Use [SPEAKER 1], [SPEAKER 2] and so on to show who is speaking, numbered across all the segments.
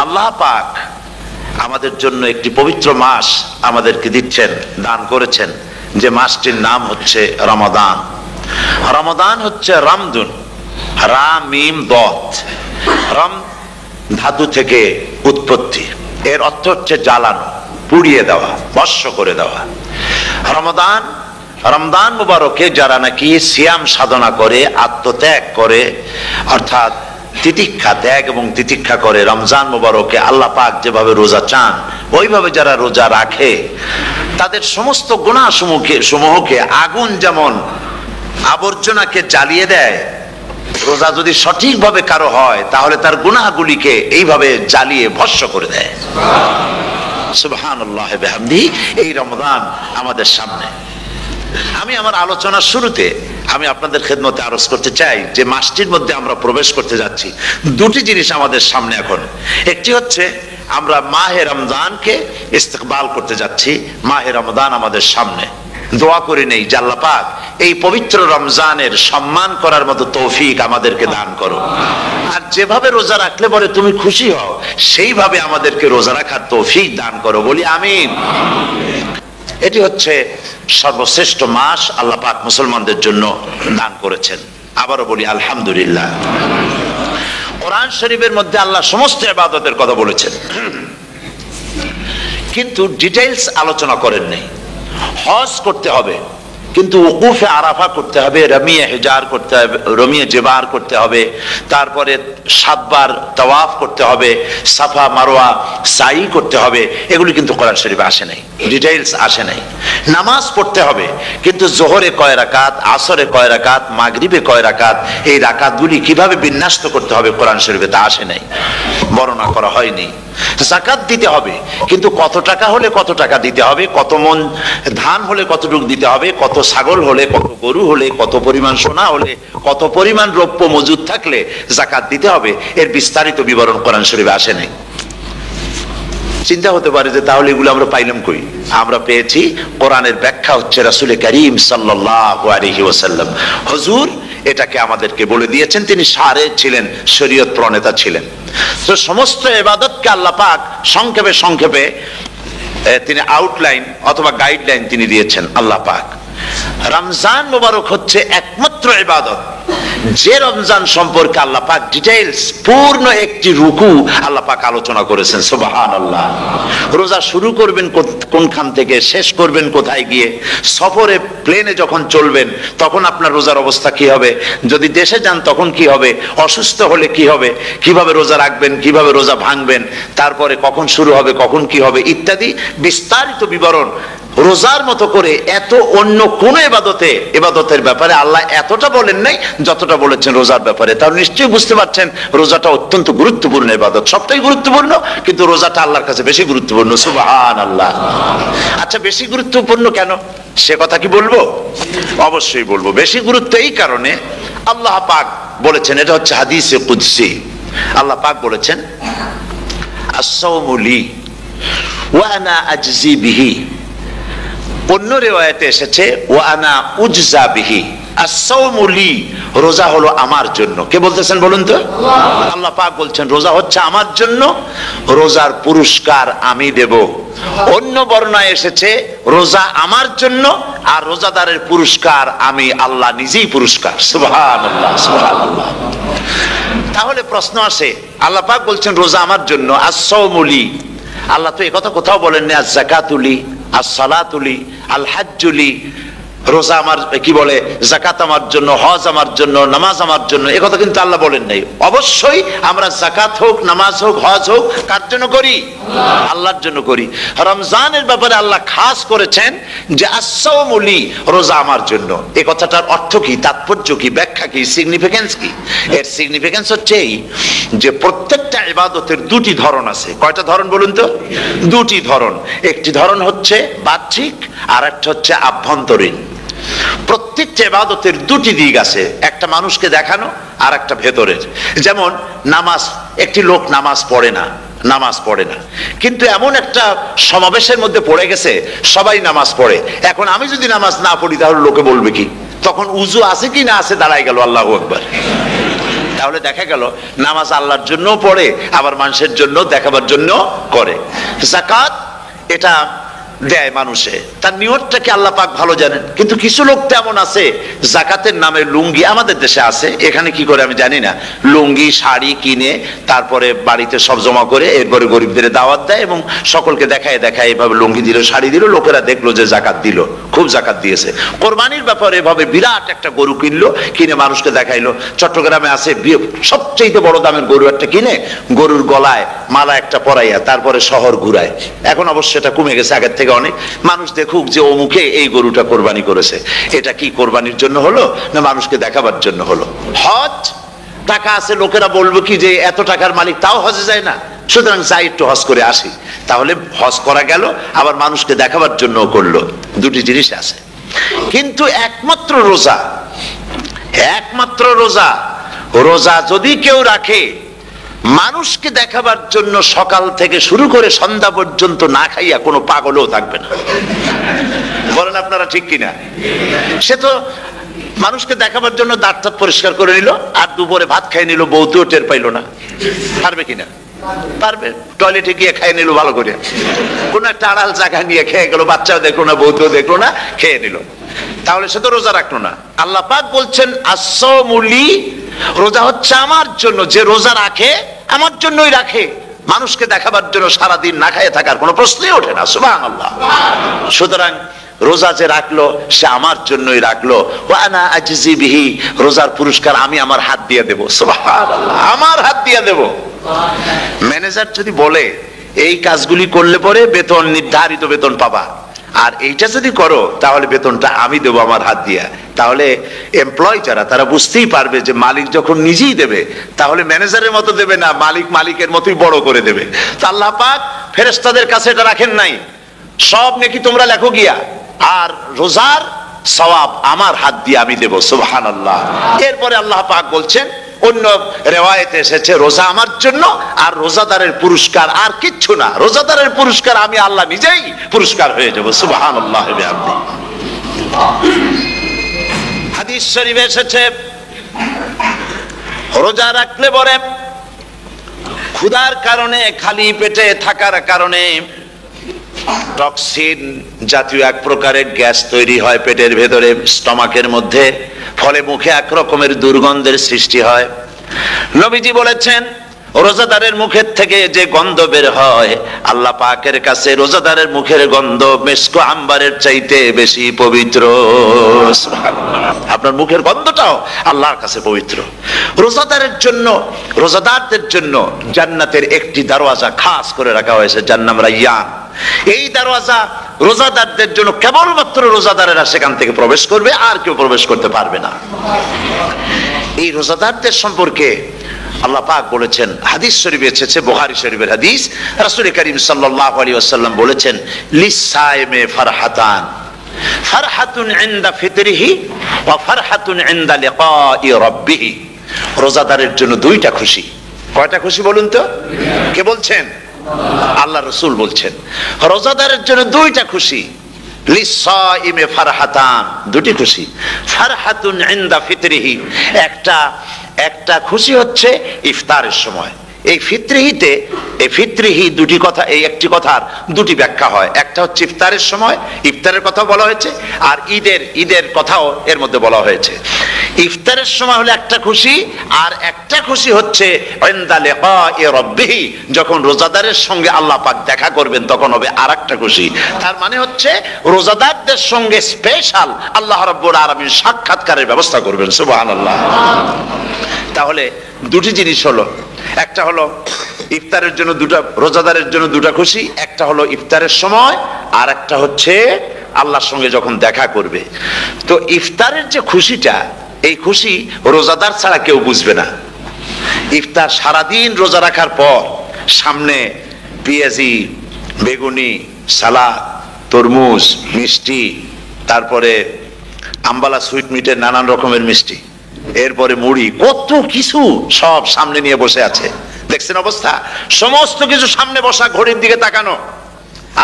[SPEAKER 1] আল্লাহ পাক আমাদের জন্য একটি পবিত্র মাস আমাদেরকে দিচ্ছেন, দান করেছেন, যে মাসটির নাম হচ্ছে রমাদান। রমাদান হচ্ছে রামদুন, রা মিম দত, রাম ধাতু থেকে উৎপত্তি, এর অর্থ হচ্ছে জ্বালানো, পুড়িয়ে দেওয়া, ভস্ম করে দেওয়া। রমাদান, রমজান মুবারকে যারা নাকি সিয়াম সাধনা করে, আত্মত্যাগ করে, অর্থাৎ তিতিক্ষা, ত্যাগ এবং তিতিক্ষা করে, রমজান মুবারকে আল্লাহ পাক যেভাবে রোজা চান ওইভাবে যারা রোজা রাখে, তাদের সমস্ত গুনাহ সমূহকে আগুন যেমন আবর্জনাকে জ্বালিয়ে দেয়, রোজা যদি সঠিকভাবে কারো হয় তাহলে তার গুনাহগুলিকে এইভাবে জ্বালিয়ে ভস্ম করে দেয়। সুবহানাল্লাহ বিহামদিহি। এই রমজান আমাদের সামনে। আমি আমার আলোচনার শুরুতে আমি আপনাদের খেদমতে আরজ করতে চাই যে মাসটির মধ্যে আমরা প্রবেশ করতে যাচ্ছি, দুটি জিনিস আমাদের সামনে এখন। একটি হচ্ছে আমরা মাহে রমজানকে ইস্তেকবাল করতে যাচ্ছি, মাহে রমজান আমাদের সামনে। দোয়া করে নেই যে আল্লাহ পাক এই পবিত্র রমজানের সম্মান করার মতো তৌফিক আমাদেরকে দান করো, আর যেভাবে রোজা রাখলে পরে তুমি খুশি হও সেইভাবে আমাদেরকে রোজা রাখার তৌফিক দান করো, বলি আমিন। এটি হচ্ছে সর্বশ্রেষ্ঠ মাস আল্লাহ পাক মুসলমানদের জন্য দান করেছেন। আবারও বলি আলহামদুলিল্লাহ। কোরআন শরীফের মধ্যে আল্লাহ সমস্ত ইবাদতের কথা বলেছেন, কিন্তু ডিটেইলস আলোচনা করেন নাই। হজ করতে হবে, কিন্তু উকুফে আরাফা করতে হবে, রমিয়ে হেজার করতে হবে, রমিয়ে জেবার করতে হবে, তারপরে 7 বার তাওয়াফ করতে হবে, সাফা মারওয়া সাই করতে হবে। এগুলি কিন্তু কোরআন শরীফে আসে নাই, ডিটেইলস আসে নাই। নামাজ পড়তে হবে, কিন্তু জোহরে কয় রাকাত, আসরে কয় রাকাত, মাগরিবে কয় রাকাত, এই রাকাতগুলি কিভাবে বিন্যস্ত করতে হবে কোরআন শরীফে তা আসে নাই, বর্ণনা করা হয়নি। যাকাত দিতে হবে, কিন্তু কত টাকা হলে কত টাকা দিতে হবে, কত মন ধান হলে কতটুকু দিতে হবে, কত ছাগল হলে, কত গরু হলে, কত পরিমাণ সোনা হলে, কত পরিমাণ রৌপ্য মজুদ থাকলে যাকাত দিতে হবে, এর বিস্তারিত বিবরণ কোরআন শরীফে আসে নাই। চিন্তা হতে পারে যে তাহলে এগুলো আমরা পাইলাম কই? আমরা পেয়েছি কোরআনের ব্যাখ্যা হচ্ছে রাসূল করিম সাল্লাল্লাহু আলাইহি ওয়াসাল্লাম, হুজুর এটাকে আমাদেরকে বলে দিয়েছেন। তিনি সারে ছিলেন, শরীয়ত প্রণেতা ছিলেন। তো সমস্ত ইবাদতকে আল্লাহ পাক সংক্ষেপে সংক্ষেপে তিনি আউটলাইন অথবা গাইডলাইন তিনি দিয়েছেন আল্লাহ পাক। রমজান মুবারক হচ্ছে একমাত্র ইবাদত যে রমজান সম্পর্কে আল্লাহ পাক ডিটেইলস পূর্ণ একটি রুকু আল্লাহ পাক আলোচনা করেছেন। সুবহানাল্লাহ। রোজা শুরু করবেন কোনখান থেকে, শেষ করবেন কোথায় গিয়ে, সফরে প্লেনে যখন চলবেন তখন আপনার রোজার অবস্থা কি হবে, যদি দেশে যান তখন কি হবে, অসুস্থ হলে কি হবে, কিভাবে রোজা রাখবেন, কিভাবে রোজা ভাঙবেন, তারপরে কখন শুরু হবে, কখন কি হবে ইত্যাদি বিস্তারিত বিবরণ। রোজার মতো করে এত অন্য কোন ইবাদতের ব্যাপারে আল্লাহ এতটা বলেন নাই যতটা বলেছেন রোজার ব্যাপারে। তাহলে নিশ্চয়ই বুঝতে পারছেন রোজাটা অত্যন্ত গুরুত্বপূর্ণ ইবাদত। সবটাই গুরুত্বপূর্ণ, কিন্তু রোজাটা আল্লাহর কাছে বেশি গুরুত্বপূর্ণ। সুবহানাল্লাহ। আচ্ছা, বেশি গুরুত্বপূর্ণ কেন সে কথা কি বলবো? অবশ্যই বলবো। বেশি গুরুত্ব এই কারণে, আল্লাহ পাক বলেছেন, এটা হচ্ছে হাদিসে কুদসি। আল্লাহ পাক বলেছেন, আস-সাওমু লি ওয়া আনা আজজি বিহি। অন্য রিওয়ায়াতে এসেছে ওয়া আনা উজজা বিহি। আস-সাওমু লি, রোজা হলো আমার জন্য। কে বলতেছেন বলুন তো? আল্লাহ পাক বলছেন রোজা হচ্ছে আমার জন্য, রোজার পুরস্কার আমি দেব। অন্য বর্ণনায় এসেছে রোজা আমার জন্য আর রোজাদারের পুরস্কার আমি আল্লাহ নিজেই পুরস্কার। সুবহানাল্লাহ, সুবহানাল্লাহ। তাহলে প্রশ্ন আসে, আল্লাহ পাক বলছেন রোজা আমার জন্য, আস-সাওমু লি। আল্লাহ তো একথা কোথাও বলেননি আজ-যাকাতু লি, আস-সালাতু লি, আল-হাজ্জু লি। রোজা আমার কি বলে, যাকাত আমার জন্য, হজ আমার জন্য, নামাজ আমার জন্য, এ কথা কিন্তু আল্লাহ বলেন নাই। অবশ্যই আমরা যাকাত হোক, নামাজ হোক, হজ হোক কার জন্য করি? আল্লাহর জন্য করি। রমজানের ব্যাপারে আল্লাহ খাস করেছেন যে আস-সাওমু লি, রোজা আমার জন্য। এই কথাটার অর্থ কি, তাৎপর্য কি, ব্যাখ্যা কি, সিগনিফিকেন্স কি? এর সিগনিফিকেন্স হচ্ছে এই যে প্রত্যেকটা ইবাদতের দুটি ধরন আছে। কয়টা ধরন বলুন তো? দুটি ধরন। একটি ধরন হচ্ছে বাহ্যিক আর একটা হচ্ছে আভ্যন্তরীণ। প্রত্যেকটা ইবাদতের দুটি দিক আছে, একটা মানুষকে দেখানো আর একটা ভেতরের। যেমন নামাজ, একটি লোক নামাজ পড়ে না, কিন্তু এমন একটা সমাবেশের মধ্যে পড়ে গেছে সবাই নামাজ পড়ে। এখন আমি যদি নামাজ না পড়ি তাহলে লোকে বলবে কি? তখন উজু আছে কি না আছে দাঁড়াই গেল। আল্লাহু আকবার। তাহলে দেখা গেল নামাজ আল্লাহর জন্য পড়ে, আবার মানুষের জন্য দেখাবার জন্য করে। যাকাত এটা দেয় মানুষে, তার নিয়তটাকে আল্লাহ পাক ভালো জানেন। কিন্তু কিছু লোক তেমন আছে যাকাতের নামে লুঙ্গি, আমাদের দেশে আছে, এখানে কি করে আমি জানি না, লুঙ্গি শাড়ি কিনে তারপরে বাড়িতে সব জমা করে এরপরে গরিবদের দাওয়াত দেয় এবং সকলকে দেখায় দেখায় এভাবে লুঙ্গি দিল শাড়ি দিল, লোকেরা দেখলো যে যাকাত দিল, খুব যাকাত দিয়েছে। কোরবানির ব্যাপারে এভাবে বিরাট একটা গরু কিনলো, কিনে মানুষকে দেখাইলো। চট্টগ্রামে আছে সবচেয়ে বড় দামের গরু একটা কিনে গরুর গলায় মালা একটা পরাইয়া তারপরে শহর ঘুরায়। এখন অবশ্য এটা কমে গেছে আগের থেকে অনেক, মানুষ দেখুক যে অমুকে এই গরুটা কোরবানি করেছে। এটা কি কোরবানির জন্য হলো না মানুষকে দেখাবার জন্য হলো? হজ, টাকা আছে, লোকেরা বলবো কি যে এত টাকার মালিক তাও হজে যায় না, সুতরাং যাই একটু হজ করে আসি। তাহলে হজ করা গেল, আবার মানুষকে দেখাবার জন্য করলো, দুটি জিনিস আছে। কিন্তু একমাত্র রোজা, একমাত্র রোজা, রোজা যদি কেউ রাখে মানুষকে দেখাবার জন্য সকাল থেকে শুরু করে সন্ধ্যা পর্যন্ত না খাইয়া কোনো পাগলও থাকবে না। বলেন আপনারা ঠিক কিনা? সে তো মানুষকে দেখাবার জন্য দাঁত টাত পরিষ্কার করে নিল আর দুপুরে ভাত খাই নিল, বউতেও টের পাইল না। পারবে কিনা? পারবে। টয়লেটে গিয়ে খাই নিল ভালো করে, কোন একটা আড়াল জায়গা নিয়ে খেয়ে গেল, বাচ্চাও দেখলো না বউতেও দেখলো না, খেয়ে নিল। তাহলে সে তো রোজা রাখলো না। আল্লাহ পাক বলছেন আসসামুলি, রোজা হচ্ছে আমার জন্য, যে রোজা রাখে আমার জন্যই রাখে, মানুষকে দেখাবার জন্য সারাদিন না খাইয়ে থাকার কোনো প্রশ্নই ওঠে না। সুবহানাল্লাহ। সুতরাং রোজা যে রাখলো সে আমার জন্যই রাখলো। ওয়া আনা আজজি বিহি, রোজার পুরস্কার আমি আমার হাত দিয়ে দেব। সুবহানাল্লাহ, আমার হাত দিয়ে দেব। ম্যানেজার যদি বলে এই কাজগুলি করলে পরে বেতন, নির্ধারিত বেতন পাবা, আর এইটা যদি করো তাহলে বেতনটা আমি দেবো আমার হাত দিয়া, তাহলে এমপ্লয় যারা তারা বুঝতেই পারবে যে মালিক যখন নিজেই দেবে তাহলে ম্যানেজারের মতো দেবে না, মালিক মালিকের মতোই বড় করে দেবে। তা আল্লাহ পাক ফেরেশতাদের কাছে এটা রাখেন নাই, সব নাকি তোমরা লেখো গিয়া, আর রোজার সওয়াব আমার হাত দিয়ে আমি দেব। সুবহানাল্লাহ। এরপরে আল্লাহ পাক বলছেন, অন্য রিওয়ায়েতে এসেছে রোজা আমার জন্য, আর রোজাদারের পুরস্কার আর কিচ্ছু না, রোজাদারের পুরস্কার আমি আল্লাহ নিজেই পুরস্কার হয়ে যাব। সুবহানাল্লাহ। হাদিস শরীফে এসেছে রোজা রাখলে পরে ক্ষুধার কারণে, খালি পেটে থাকার কারণে টক্সিন জাতীয় এক প্রকারের গ্যাস তৈরি হয় পেটের ভেতরে, স্টমাকের মধ্যে, ফলে মুখে এক রকমের দুর্গন্ধের সৃষ্টি হয়। নবীজি বলেছেন রোজাদারের মুখের থেকে যে গন্ধ বের হয় আল্লাহ পাকের কাছে রোজাদারের মুখের গন্ধ মিস্ক আম্বারের চাইতে বেশি পবিত্র। আপনার মুখের গন্ধটাও আল্লাহর কাছে পবিত্র। রোজাদারের জন্য, রোজাদারদের জন্য জান্নাতের একটি দরওয়াজা খাস করে রাখা হয়েছে, যার নাম রায়্যান। এই দরওয়াজা রোজাদারদের জন্য, কেবলমাত্র রোজাদারেরা সেখান থেকে প্রবেশ করবে, আর কেউ প্রবেশ করতে পারবে না। এই রোজাদারদের সম্পর্কে আল্লাহ পাক বলেছেন, হাদিস শরীফে এসেছে, বুখারী শরীফের হাদিস, রাসূল করিম সাল্লাল্লাহু আলাইহি ওয়াসাল্লাম বলেছেন লিসাইমে ফারহাতান, ফারহাতুন ইনদা ফিতরিহি ওয়া ফারহাতুন ইনদা লিকাই রাব্বিহি। রোজাদারের জন্য দুইটা খুশি। কয়টা খুশি বলুন তো? কে বলছেন? আল্লাহ রাসূল বলছেন রোজাদারের জন্য দুইটা খুশি। লিসাইমে ফারহাতান, দুটি খুশি। ফারহাতুন ইনদা ফিতরিহি, একটা খুশি হচ্ছে ইফতারের সময়। এই ফিতরিহিতে, এই ফিতরিহি দুটি কথা, এই একটি কথার দুটি ব্যাখ্যা হয়। একটা হচ্ছে ইফতারের সময়, ইফতারের কথা বলা হয়েছে, আর ঈদের কথাও এর মধ্যে বলা হয়েছে। ইফতারের সময় হলে একটা খুশি, আর একটা খুশি হচ্ছে ইনদা লিকাই রাব্বিহি, যখন রোজাদারের সঙ্গে আল্লাহ পাক দেখা করবেন তখন হবে আরেকটা খুশি। তার মানে হচ্ছে রোজাদারদের সঙ্গে স্পেশাল আল্লাহ রাব্বুল আলামিন সাক্ষাৎকারের ব্যবস্থা করবেন। সুবহানাল্লাহ। তাহলে দুটি জিনিস হলো, একটা হলো ইফতারের জন্য দুটা, রোজাদারের জন্য দুটা খুশি, একটা হলো ইফতারের সময়, আর একটা হচ্ছে আল্লাহর সঙ্গে যখন দেখা করবে। তো ইফতারের যে খুশিটা, এই খুশি রোজাদার ছাড়া কেউ বুঝবে না। ইফতার সারাদিন রোজা রাখার পর সামনে পেঁয়াজি, বেগুনি, সালাদ, তরমুজ, মিষ্টি, তারপরে আম্বালা সুইট মিটের নানান রকমের মিষ্টি, এরপরে মুড়ি, কত কিছু সব সামনে নিয়ে বসে আছে। দেখছেন অবস্থা? সমস্ত কিছু সামনে বসা, ঘড়ির দিকে তাকানো।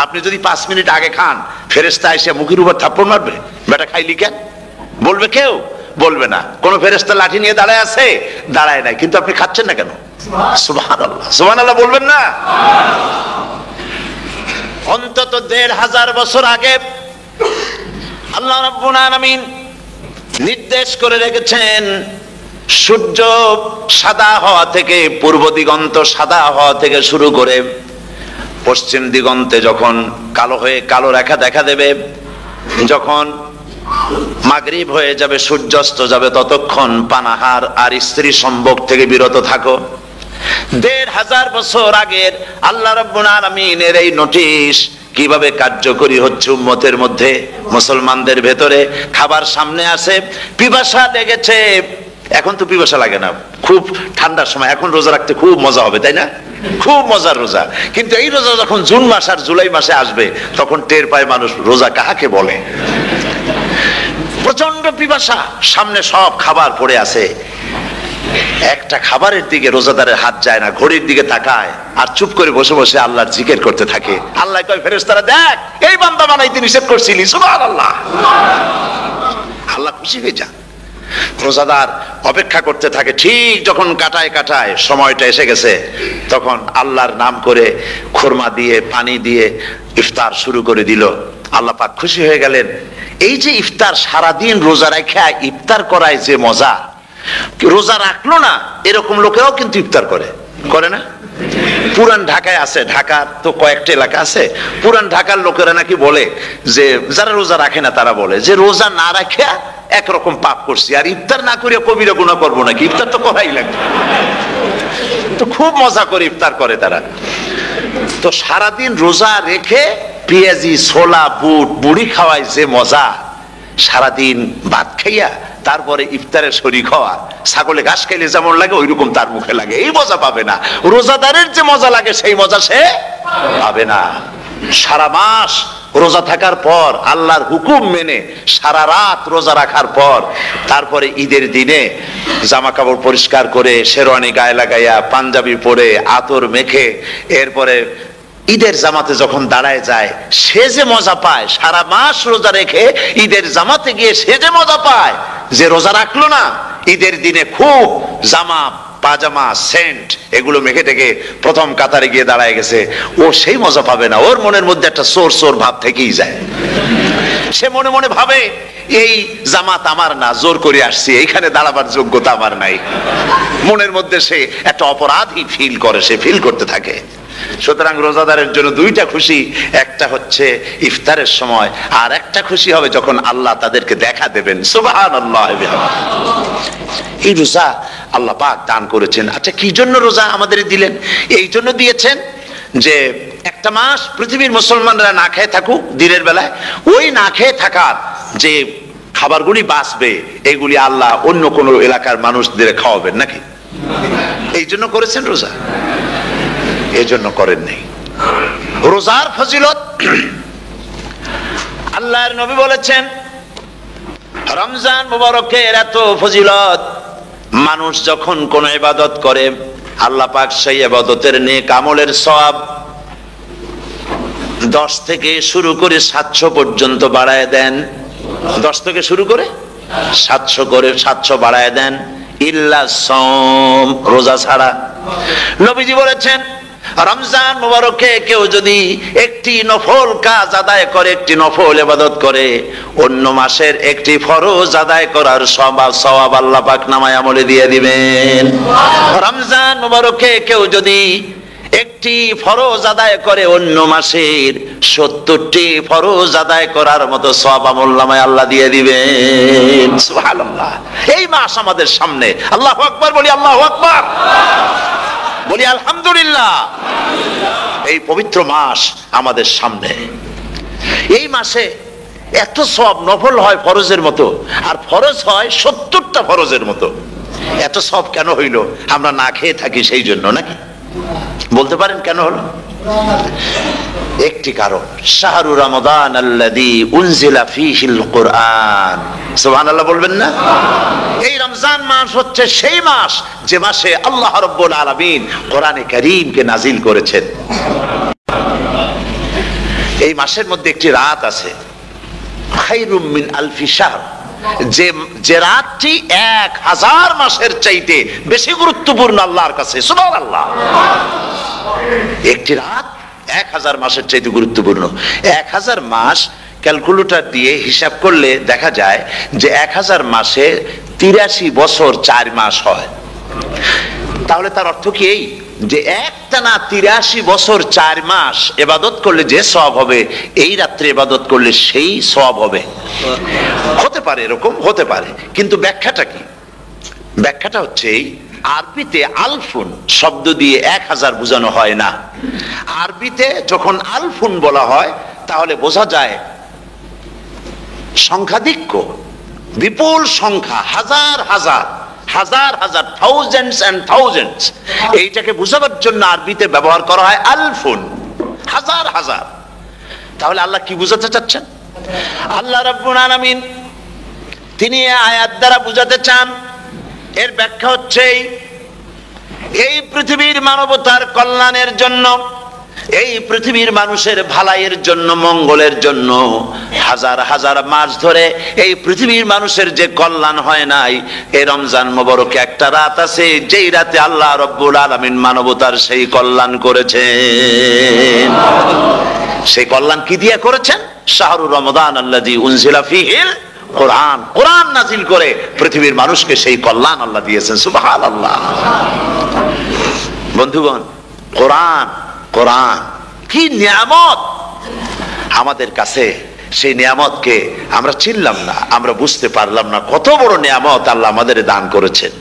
[SPEAKER 1] আপনি যদি 5 মিনিট আগে খান, ফেরেশতা এসে মুখের উপর থাপ্পড় মারবে, বেটা খাইলি কেন? বলবে কেউ বলবে না। কোন ফেরেশতা লাঠি নিয়ে দাঁড়ায় আছে? দাঁড়ায় নাই। কিন্তু আপনি খাচ্ছেন না কেন? সুবহানাল্লাহ, সুবহানাল্লাহ বলবেন না? অন্তত ১৫০০ বছর আগে আল্লাহ রাব্বুল আলামিন নির্দেশ করে রেখেছেন, সূর্য সাদা হওয়া থেকে, পূর্ব দিগন্ত সাদা হওয়া থেকে শুরু করে পশ্চিম দিগন্তে যখন কালো হয়ে কালো রেখা দেখা দেবে, যখন মাগরিব হয়ে যাবে, সূর্যাস্ত যাবে, ততক্ষণ পানাহার আর স্ত্রী সম্ভোগ থেকে বিরত থাকো। ১৫০০ বছর আগের আল্লাহ রাব্বুল আলামিনের এই নোটিশ কিভাবে কার্যকরী হচ্ছে উম্মতের মধ্যে, মুসলমানদের ভেতরে। খাবার সামনে আছে, পিপাসা লেগেছে, এখন তো পিপাসা লাগে না, খুব ঠান্ডার সময়, এখন রোজা রাখতে খুব মজা হবে, তাই না? খুব মজার রোজা। কিন্তু এই রোজা যখন জুন মাস আর জুলাই মাসে আসবে, তখন টের পায় মানুষ রোজা কাহাকে বলে। প্রচন্ড পিপাসা, সামনে সব খাবার পড়ে আছে, একটা খাবারের দিকে রোজাদারের হাত যায় না, ঘড়ির দিকে তাকায় আর চুপ করে বসে বসে আল্লাহর জিকির করতে থাকে। আল্লাহ কয়, ফেরেশতারা দেখ, এই বান্দা বানাইতে নিষেধ করছিলি, সুবহানাল্লাহ। আল্লাহ খুশি হয়ে যান। রোজাদার অপেক্ষা করতে থাকে, ঠিক যখন কাটায় কাটায় সময়টা এসে গেছে, তখন আল্লাহর নাম করে খুরমা দিয়ে পানি দিয়ে ইফতার শুরু করে দিল। আল্লাহ পাক খুশি হয়ে গেলেন। এই যে ইফতার, সারাদিন রোজা রাখা ইফতার করায় যে মজা, রোজা রাখলো না এরকম লোকেরাও কিন্তু ইফতার করে, করে না? পুরান ঢাকায় আছে, ঢাকার তো কয়েকটা এলাকা আছে, পুরান ঢাকার লোকেরা নাকি বলে যে, যারা রোজা রাখে না তারা বলে যে, রোজা না রাখে একরকম পাপ করছি, আর ইফতার না করে কবিরা গুনাহ করবো নাকি, ইফতার তো করাই লাগবে। তো খুব মজা করে ইফতার করে তারা। তো সারাদিন রোজা রেখে পেঁয়াজি, ছোলা, বুট, বুড়ি খাওয়ায় যে মজা, সারাদিন ভাত খাইয়া তারপরে ইফতারের শরীক হওয়া, ছাগলে ঘাস খাইলে যেমন লাগে ওইরকম তার মুখে লাগে, এই মজা পাবে না। রোজাদারের যে মজা লাগে সেই মজা সে পাবে না। সারা মাস রোজা থাকার পর, আল্লাহর হুকুম মেনে সারা রাত রোজা রাখার পর, তারপরে ঈদের দিনে জামা কাপড় পরিষ্কার করে, শেরওয়ানি গায়ে লাগাইয়া, পাঞ্জাবি পরে, আতর মেখে, এরপরে ঈদের জামাতে যখন দাঁড়ায় যায়, সে যে মজা পায়, সারা মাস রোজা রেখে ঈদের জামাতে গিয়ে সে যে মজা পায়, যে রোজা রাখলো না, ঈদের দিনে খুব জামা, পাজামা, সেন্ট এগুলো মেখে টেকে প্রথম কাতারে গিয়ে দাঁড়ায় গেছে, ও সেই মজা পাবে না। ওর মনের মধ্যে একটা চোর চোর ভাব থেকেই যায়। সে মনে মনে ভাবে, এই জামাত আমার না, জোর করে আসছি, এইখানে দাঁড়াবার যোগ্যতা আমার নাই। মনের মধ্যে সে একটা অপরাধী ফিল করে, সে ফিল করতে থাকে। সুতরাং রোজাদারের জন্য দুইটা খুশি, একটা হচ্ছে ইফতারের সময়, আর একটা খুশি হবে যখন আল্লাহ তাদেরকে দেখা দেবেন। সুবহানাল্লাহ। এই রোজা আল্লাহ পাক দান করেছেন। আচ্ছা, কি জন্য রোজা আমাদের দিলেন? এই জন্য দিয়েছেন যে একটা মাস পৃথিবীর মুসলমানরা না খেয়ে থাকুক দিনের বেলায়, ওই না খেয়ে থাকার যে খাবারগুলি বাঁচবে, এগুলি আল্লাহ অন্য কোন এলাকার মানুষদের খাওয়াবেন নাকি? এই জন্য করেছেন রোজা, এই জন্য করেন নাই। রোজার ফজিলত আল্লাহর নবী বলেছেন, রমজান মুবারকের এত ফজিলত, মানুষ যখন কোন ইবাদত করে, আল্লাহ পাক সেই ইবাদতের নেক আমলের সওয়াব 10 থেকে শুরু করে 700 পর্যন্ত বাড়ায় দেন। 10 থেকে শুরু করে 700 বাড়ায় দেন, ইল্লা সাওম, রোজা ছাড়া। নবীজি বলেছেন, রমজান মুবারকে কেউ যদি একটি নফল কাজ আদায় করে, একটি নফল ইবাদত করে, অন্য মাসের একটি ফরজ আদায় করার সওয়াব আল্লাহ পাক নামায়ে আমলে দিয়ে দিবেন। রমজান মুবারকে কেউ যদি একটি ফরজ আদায় করে, অন্য মাসের 70টি ফরজ আদায় করার মতো সওয়াব আমলনামায় আল্লাহ দিয়ে দিবেন। সুবহানাল্লাহ। এই মাস আমাদের সামনে, আল্লাহু আকবার বলি, আল্লাহু আকবার বলি, আলহামদুলিল্লাহ। এই পবিত্র মাস আমাদের সামনে, এই মাসে এত সওয়াব, নফল হয় ফরজের মতো, আর ফরজ হয় 70টা ফরজের মতো। এত সওয়াব কেন হইল? আমরা না খেয়ে থাকি সেই জন্য নাকি? বলতে পারেন কেন হলো? একটি কারণ, শাহরু রমাদান আল্লাযী উনজিলা ফীহিল কুরআন। সুবহানাল্লাহ বলবেন না? এই রমজান মাস হচ্ছে সেই মাস যে মাসে আল্লাহ রাব্বুল আলামিন কোরআনে কারীমকে নাজিল করেছেন। এই মাসের মধ্যে একটি রাত আছে, খায়রুম মিন আলফি শাহর, যে যে রাতটি 1000 মাসের চাইতে বেশি গুরুত্বপূর্ণ আল্লাহর কাছে। সুবহানাল্লাহ। একটি রাত 1000 মাসের চাইতে গুরুত্বপূর্ণ। 1000 মাস ক্যালকুলেটর দিয়ে হিসাব করলে দেখা যায় যে 1000 মাসে 83 বছর 4 মাস হয়। তাহলে তার অর্থ কি এই যে একটানা 83 বছর 4 মাস ইবাদত করলে যে সওয়াব হবে, এই রাত্রে ইবাদত করলে সেই সওয়াব হবে। হতে পারে, এরকম হতে পারে, কিন্তু ব্যাখ্যাটা কি? ব্যাখ্যাটা হচ্ছে এই, আরবিতে আলফুন শব্দ দিয়ে 1000 বোঝানো হয় না। আরবিতে যখন আলফুন বলা হয় তাহলে বোঝা যায় সংখ্যাধিক্য, বিপুল সংখ্যা, হাজার হাজার হাজার হাজার, থাউজেন্ডস এন্ড থাউজেন্ডস। এইটাকে বোঝাবার জন্য আরবিতে ব্যবহার করা হয় আলফুন, হাজার হাজার। তাহলে আল্লাহ কি বুঝাতে চাচ্ছেন? আল্লাহ রাব্বুল আলামিন তিনি আয়াত দ্বারা বুঝাতে চান, এর ব্যাখ্যা হচ্ছে এই পৃথিবীর মানবতার কল্যাণের জন্য, এই পৃথিবীর মানুষের ভালাইয়ের জন্য, মঙ্গলের জন্য হাজার হাজার মাস ধরে এই পৃথিবীর মানুষের যে কল্যাণ হয় নাই, এই রমজান মোবারকে একটা রাত আছে যেই রাতে আল্লাহ রব্বুল আলামিন মানবতার সেই কল্যাণ করেছেন। সেই কল্যাণ কি দিয়ে করেছেন? শাহরু রমাদান আল্লাযী উনজিলা ফীহিল কোরআন, কোরআন নাজিল করে পৃথিবীর মানুষকে সেই কল্যাণ আল্লাহ দিয়েছেন। সুবহানাল্লাহ। বন্ধুগণ, কোরআন, কোরআন কি নিয়ামত আমাদের কাছে! সেই নিয়ামতকে আমরা চিনলাম না, আমরা বুঝতে পারলাম না কত বড় নিয়ামত আল্লাহ আমাদের দান করেছেন।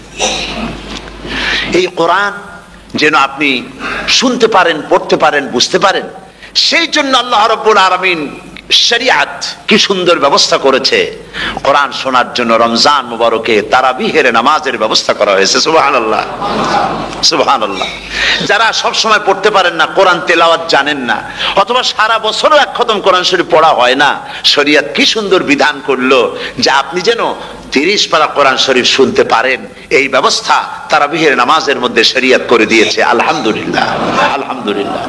[SPEAKER 1] এই কোরআন যেন আপনি শুনতে পারেন, পড়তে পারেন, বুঝতে পারেন, সেই জন্য আল্লাহ রাব্বুল আলামিন শরিয়াত কি সুন্দর ব্যবস্থা করেছে। কোরআন শোনার জন্য রমজান মুবারকে তারাবিহের নামাজের ব্যবস্থা করা হয়েছে। সুবহানাল্লাহ, সুবহানাল্লাহ। যারা সব সময় পড়তে পারেন না, কোরআন তেলাওয়াত জানেন না, অথবা সারা বছরও এক খতম কোরআন শরীফ পড়া হয় না, শরিয়াত কি সুন্দর বিধান করলো যে আপনি যেন 30 পারা কোরআন শরীফ শুনতে পারেন, এই ব্যবস্থা তারাবিহের নামাজের মধ্যে শরিয়াত করে দিয়েছে। আলহামদুলিল্লাহ, আলহামদুলিল্লাহ।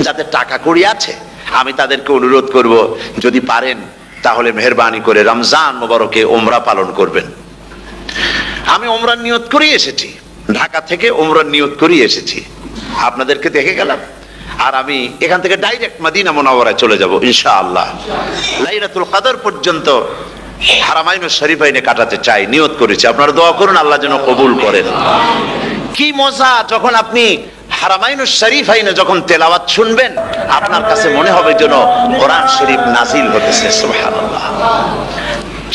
[SPEAKER 1] যাদের টাকা কড়ি আছে আমি তাদেরকে অনুরোধ করব, যদি পারেন তাহলে মেহেরবানি করে রমজান মোবারকে উমরা পালন করবেন। আমি উমরার নিয়ত করে এসেছি, ঢাকা থেকে উমরার নিয়ত করে এসেছি, আপনাদেরকে দেখে গেলাম। আর আমি এখান থেকে ডাইরেক্ট মদিনা মুনাওয়ারায় চলে যাব ইনশাআল্লাহ। লাইলাতুল কদর পর্যন্ত হারামাইনুশ শরীফাইনে কাটাতে চাই, নিয়ত করেছি। আপনারা দোয়া করুন আল্লাহ যেন কবুল করেন। কি মজা যখন আপনি হারামাইনুশ শরীফাইনে যখন তেলাওয়াত শুনবেন, আপনার কাছে মনে হবে যেন কোরআন শরীফ নাজিল হতেছে। সুবহানাল্লাহ।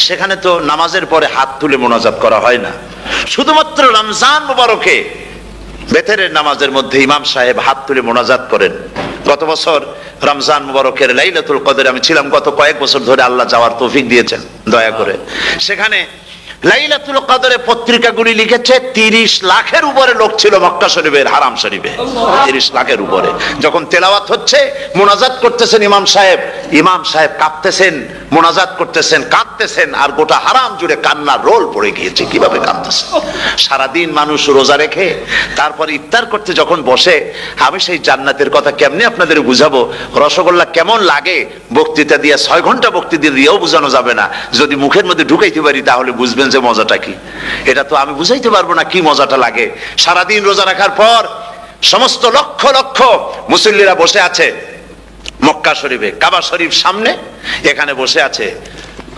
[SPEAKER 1] সেখানে তো নামাজের পরে হাত তুলে মোনাজাত করা হয় না, শুধুমাত্র রমজান মুবারকে বেতেরের নামাজের মধ্যে ইমাম সাহেব হাত তুলে মোনাজাত করেন। গত বছর রমজান মুবারকের লাইলাতুল কদরে আমি ছিলাম, গত কয়েক বছর ধরে আল্লাহ যাওয়ার তৌফিক দিয়েছেন দয়া করে। সেখানে লাইলাতুল কদরে পত্রিকাগুলি লিখেছে 30 লাখের উপরে লোক ছিল মক্কা শরীফের, হারাম শরীফে 30 লাখের উপরে। যখন তেলাওয়াত হচ্ছে, মোনাজাত করতেছেন ইমাম সাহেব কাঁপতেছেন, মোনাজাত করতেছেন, কাঁদতেছেন, আর গোটা হারাম জুড়ে কান্নার রোল পড়ে গিয়েছে। কিভাবে কাঁদতেছে! সারাদিন মানুষ রোজা রেখে তারপর ইফতার করতে যখন বসে, আমি সেই জান্নাতের কথা কেমনে আপনাদের বুঝাবো? রসগোল্লা কেমন লাগে বক্তৃতা দিয়ে 6 ঘন্টা বক্তৃতা দিয়েও বোঝানো যাবে না। যদি মুখের মধ্যে ঢুকাইতে পারি তাহলে বুঝবেন যে মজাটা কি। এটা তো আমি বুঝাইতে পারবো না কি মজাটা লাগে। সারাদিন রোজা রাখার পর সমস্ত লক্ষ লক্ষ মুসল্লিরা বসে আছে মক্কা শরীফে, কাবা শরীফ সামনে, এখানে বসে আছে।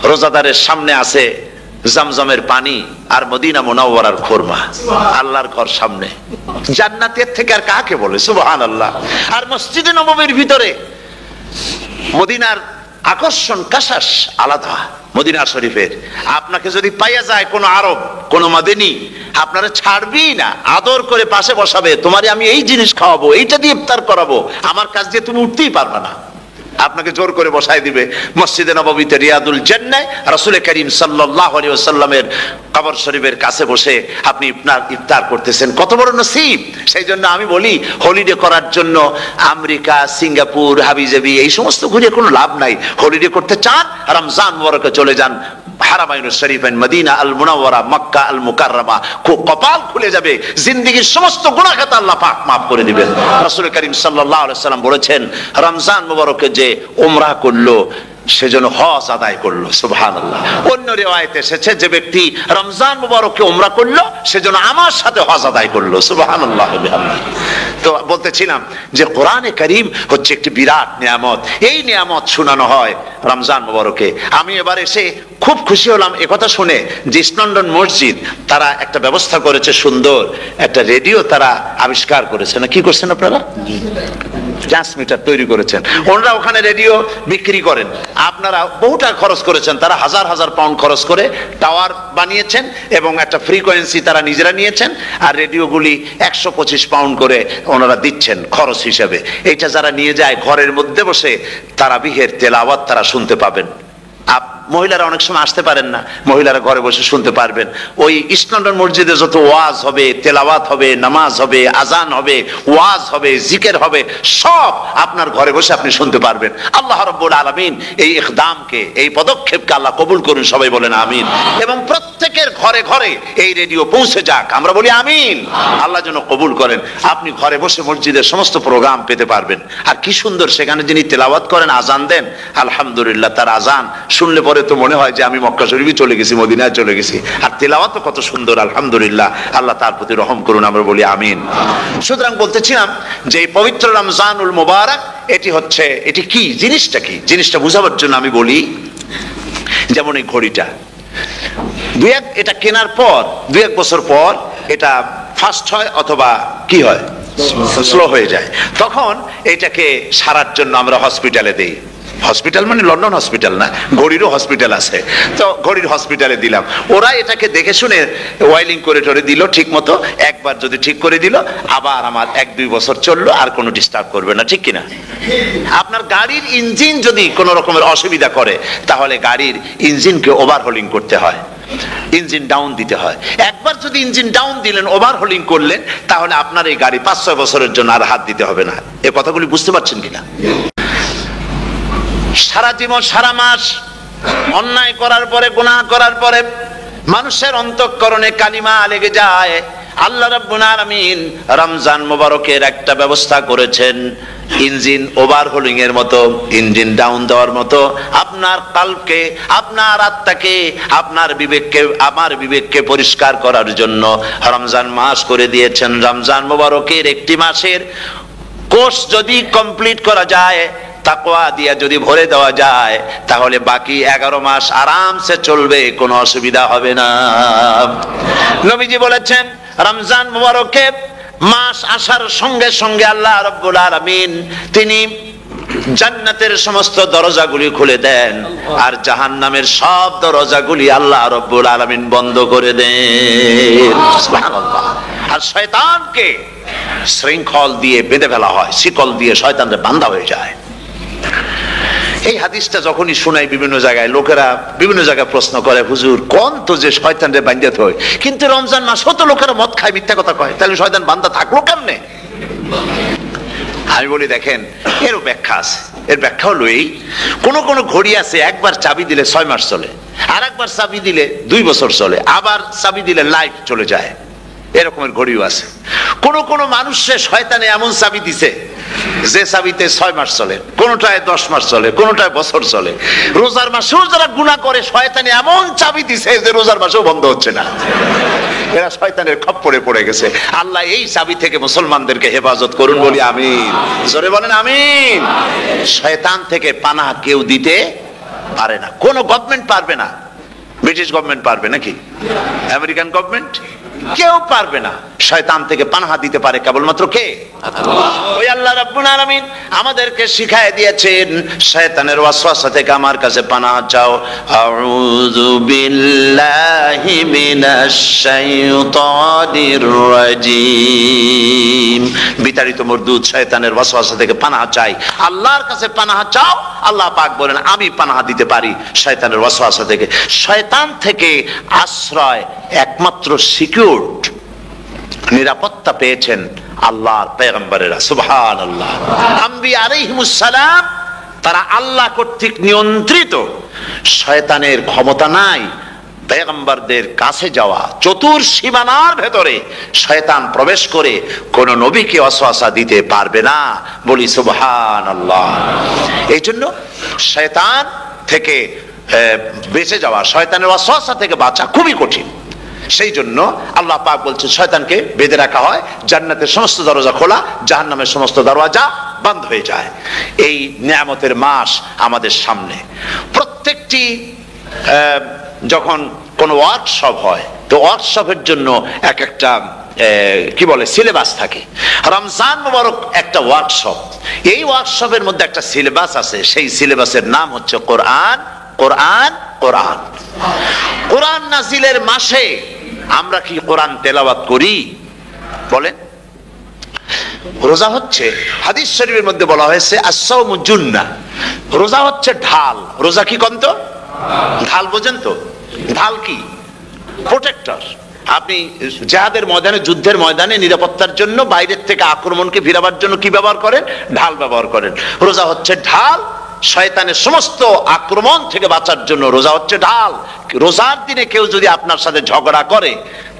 [SPEAKER 1] রোজাদারের সামনে আছে জমজমের পানি আর মদিনা মুনাওয়ারার খুরমা। আল্লাহর ঘর সামনে, জান্নাতের থেকে আর কাকে বলে! সুবহানাল্লাহ। আর মসজিদে নববীর ভিতরে মদিনার আকর্ষণ কাশাস আলাদা। মদিনা শরীফের আপনাকে যদি পাইয়া যায় কোন আরব, কোন মাদানী, আপনারা ছাড়বি না, আদর করে পাশে বসাবে, তোমারে আমি এই জিনিস খাওয়াবো, এইটা দিয়ে ইফতার করাবো, আমার কাছ দিয়ে তুমি উঠতেই পারবে না, আপনাকে জোর করে বসায় দিবে। মসজিদে নববীতে রিয়াদুল জান্নাহ রাসূল করিম সাল্লাল্লাহু আলাইহি ওয়াসাল্লামের কবর শরীফের কাছে বসে আপনি ইফতার করতেছেন, কত বড় নসিব! সেই জন্য আমি বলি, হলিডে করার জন্য আমেরিকা, সিঙ্গাপুর, হাবিজাবি এই সমস্ত ঘুরে কোনো লাভ নাই। হলিডে করতে চান, রমজান মুবারকে চলে যান হারামাইনুশ শরীফাইন, মদিনা আল মুনাওয়ারা, মক্কা আল মুকাররমা। খুব কপাল খুলে যাবে, জিন্দেগীর সমস্ত গুনাহ খাতা আল্লাহ পাক মাফ করে দিবেন। রাসূল করিম সাল্লাল্লাহু আলাইহি ওয়াসাল্লাম বলেছেন, রমজান মুবারকে যে উমরা করলো, সেজন্য হজ আদায় করলো। সুবহানাল্লাহ। অন্য রিওয়ায়াতে এসেছে যে ব্যক্তি রমজান মুবারকে উমরা করলো সেজন্য আমার সাথে হজ আদায় করলো। সুবহানাল্লাহ। তো বলতেছিলাম যে কোরআনে কারীম হচ্ছে একটি বিরাট নিয়ামত। এই নিয়ামত শোনানো হয় রমজান মুবারকে। আমি এবার এসে খুব খুশি হলাম একথা শুনে যে ইস্ট লন্ডন মসজিদ তারা একটা ব্যবস্থা করেছে, সুন্দর একটা রেডিও তারা আবিষ্কার করেছে। না কি করছেন আপনারা? ট্রান্সমিটার তৈরি করেছেন। ওনারা ওখানে রেডিও বিক্রি করেন। আপনারা বহুটা খরচ করেছেন, তারা হাজার হাজার পাউন্ড খরচ করে টাওয়ার বানিয়েছেন এবং একটা ফ্রিকোয়েন্সি তারা নিজেরা নিয়েছেন, আর রেডিওগুলি 125 পাউন্ড করে ওনারা দিচ্ছেন খরচ হিসেবে। এটা যারা নিয়ে যায় ঘরের মধ্যে বসে তারাবিহের তেলাওয়াত তারা শুনতে পাবেন। মহিলারা অনেক সময় আসতে পারেন না, মহিলারা ঘরে বসে শুনতে পারবেন। ওই ইস্ট লন্ডন মসজিদে যত ওয়াজ হবে, তেলাওয়াত হবে, নামাজ হবে, আজান হবে, ওয়াজ হবে, জিকির হবে, সব আপনার ঘরে বসে আপনি শুনতে পারবেন। আল্লাহ রাব্বুল আলামিন এই ইকদামকে, এই পদক্ষেপকে আল্লাহ কবুল করুন, সবাই বলেন আমিন। এবং প্রত্যেকের ঘরে ঘরে এই রেডিও পৌঁছে যাক, আমরা বলি আমিন। আল্লাহ যেন কবুল করেন। আপনি ঘরে বসে মসজিদের সমস্ত প্রোগ্রাম পেতে পারবেন। আর কি সুন্দর সেখানে যিনি তেলাওয়াত করেন, আজান দেন, আলহামদুলিল্লাহ, তার আজান শুনলে পরে তো মনে হয় যে আমি মক্কা শরীফে চলে গেছি, মদিনায় চলে গেছি। আর তেলাওয়াত তো কত সুন্দর, আলহামদুলিল্লাহ। আল্লাহ তার প্রতি রহম করুন, আমরা বলি আমিন। সুতরাং বলতেছিলাম যে এই পবিত্র রমজানুল মুবারক এটি কি জিনিসটা, কি জিনিসটা বুঝাবার জন্য আমি বলি, যেমন এই ঘড়িটা এটা কেনার পর 2-1 বছর পর এটা ফাস্ট হয় অথবা কি হয়, স্লো হয়ে যায়। তখন এটাকে সারার জন্য আমরা হসপিটালে দেই। হসপিটাল মানে লন্ডন হসপিটাল না, ঘড়িরও হসপিটাল আছে। তো ঘড়ির হসপিটালে দিলাম, ওরা এটাকে দেখে শুনে ওয়াইলিং করে টরে দিল ঠিক মতো। একবার যদি ঠিক করে দিল, আবার আমার 1-2 বছর চললো, আর কোনো ডিস্টার্ব করবে না, ঠিক কিনা? আপনার গাড়ির ইঞ্জিন যদি কোনো রকমের অসুবিধা করে, তাহলে গাড়ির ইঞ্জিনকে ওভারহোলিং করতে হয়, ইঞ্জিন ডাউন দিতে হয়। একবার যদি ইঞ্জিন ডাউন দিলেন, ওভারহোলিং করলেন, তাহলে আপনার এই গাড়ি 5-6 বছরের জন্য আর হাত দিতে হবে না। এই কথাগুলি বুঝতে পারছেন কিনা? সারা জীবন, সারা মাস অন্যায় করার পরে, গুনাহ করার পরে মানুষের অন্তঃকরণে কালিমা লেগে যায়। আল্লাহ রাব্বুল আলামিন রমজান মুবারকের একটা ব্যবস্থা করেছেন, ইঞ্জিন ওভারহোলিং এর মতো, ইঞ্জিন ডাউন দেওয়ার মতো। আপনার কালকে, আপনার আত্মাকে, আপনার বিবেককে, আমার বিবেককে পরিষ্কার করার জন্য রমজান মাস করে দিয়েছেন। রমজান মুবারকের একটি মাসের কোর্স যদি কমপ্লিট করা যায়, তাকওয়া দিয়া যদি ভরে দেওয়া যায়, তাহলে বাকি 11 মাস আরামসে চলবে, কোনো অসুবিধা হবে না। নবীজি বলেছেন রমজান মুবারকে মাস আসার সঙ্গে সঙ্গে আল্লাহ রাব্বুল আলামিন তিনি জান্নাতের সমস্ত দরজাগুলি খুলে দেন, আর জাহান্নামের সব দরজাগুলি আল্লাহ রাব্বুল আলামিন বন্ধ করে দেন। সুবহানাল্লাহ। আর শয়তানকে শৃঙ্খল দিয়ে বেঁধে ফেলা হয়, শিকল দিয়ে শয়তানরা বাঁধা হয়ে যায়। এই হাদিসটা যখনই শোনাই বিভিন্ন জায়গায়, লোকেরা বিভিন্ন জায়গায় প্রশ্ন করে, হুজুর কোন তো যে শয়তানরে বাঁধতে হয়, কিন্তু রমজান মাস হতো লোকেরা মদ খায়, মিথ্যা কথা কয়, তাহলে শয়তান বাঁধা থাকলো কেমনে? আমি বলি দেখেন, এরও ব্যাখ্যা আছে। এর ব্যাখ্যা হলো এই, কোন কোন ঘড়ি আছে একবার চাবি দিলে 6 মাস চলে, আর একবার চাবি দিলে 2 বছর চলে, আবার চাবি দিলে লাইফ চলে যায়। এরকমের ঘড়িও আছে। কোন কোন মানুষের শয়তানে এমন চাবি দিছে যে চাবিতে 6 মাস চলে, কোনটায় 10 মাস চলে, কোনটায় বছর চলে। রোজার মাসেও যারা গুনাহ করে, শয়তানে এমন চাবি দিছে যে রোজার মাসেও বন্ধ হচ্ছে না। এরা শয়তানের খপ্পরে পড়ে গেছে। আল্লাহ এই চাবি থেকে মুসলমানদেরকে হেফাজত করুন, বলি আমিন। জোরে বলেন আমিন। শয়তান থেকে পানাহ কেউ দিতে পারে না, কোন গভর্নমেন্ট পারবে না। ব্রিটিশ গভর্নমেন্ট পারবে নাকি? American government? কেউ পারবে না। শয়তান থেকে পানাহা দিতে পারে কেবলমাত্র কে? ওই আল্লাহ রাব্বুল আলামিন আমাদেরকে শিখায় দিয়েছেন, শয়তানের ওয়াসওয়াসা থেকে আমার কাছে পানাহা চাও। আউযু বিল্লাহি মিনাশ শাইতানির রাজিম। বিতাড়িত মরদুদ শয়তানের ওয়াসওয়াসা থেকে পানাহা চাই, আল্লাহর কাছে পানাহা চাও। আল্লাহ পাক বলেন আমি পানাহা দিতে পারি শয়তানের ওয়াসওয়াসা থেকে। শয়তান থেকে আশ্রয় একমাত্র সিকিউরড, নিরাপত্তা পেয়েছেন আল্লাহর পয়গম্বরেরা। সুবহানাল্লাহ। আম্বিয়া আলাইহিমুস সালাম তারা আল্লাহ কর্তৃক নিয়ন্ত্রিত, শয়তানের ক্ষমতা নাই পয়গম্বরদের কাছে যাওয়া। চতুর সীমানার ভেতরে শয়তান প্রবেশ করে কোন নবীকে ওয়াসওয়াসা দিতে পারবে না, বলি সুবহানাল্লাহ। এই জন্য শয়তান থেকে বেঁচে যাওয়া, শয়তানের ওয়াসওয়াসা থেকে বাঁচা খুবই কঠিন। সেই জন্য আল্লাহ পাক বলছেন শয়তানকে বেঁধে রাখা হয়, জান্নাতের সমস্ত দরজা খোলা, জাহান্নামের সমস্ত দরজা বন্ধ হয়ে যায়। এই নিয়ামতের মাস আমাদের সামনে। প্রত্যেকটি যখন কোনো ওয়ার্কশপ হয়, তো ওয়ার্কশপের জন্য এক একটা কি বলে সিলেবাস থাকে। রমজান মুবারক একটা ওয়ার্কশপ, এই ওয়ার্কশপের মধ্যে একটা সিলেবাস আছে, সেই সিলেবাসের নাম হচ্ছে কোরআন। কোরআন কোরআন কোরআন নাজিলের মাসে আমরা কি কোরআন তেলাওয়াত করি? বলেন। রোজা হচ্ছে, হাদিস শরীফের মধ্যে বলা হয়েছে আস-সাওমু জুন্নাহ, রোজা হচ্ছে ঢাল। রোজা কি কন্ত? ঢাল বোঝেন তো? ঢাল কি? প্রোটেক্টর। আপনি জিহাদের ময়দানে, যুদ্ধের ময়দানে নিরাপত্তার জন্য, বাইরের থেকে আক্রমণকে ফিরাবার জন্য কি ব্যবহার করেন? ঢাল ব্যবহার করেন। রোজা হচ্ছে ঢাল, শয়তানের সমস্ত আক্রমণ থেকে বাঁচার জন্য রোজা হচ্ছে ঢাল। রোজার দিনে কেউ যদি আপনার সাথে ঝগড়া করে,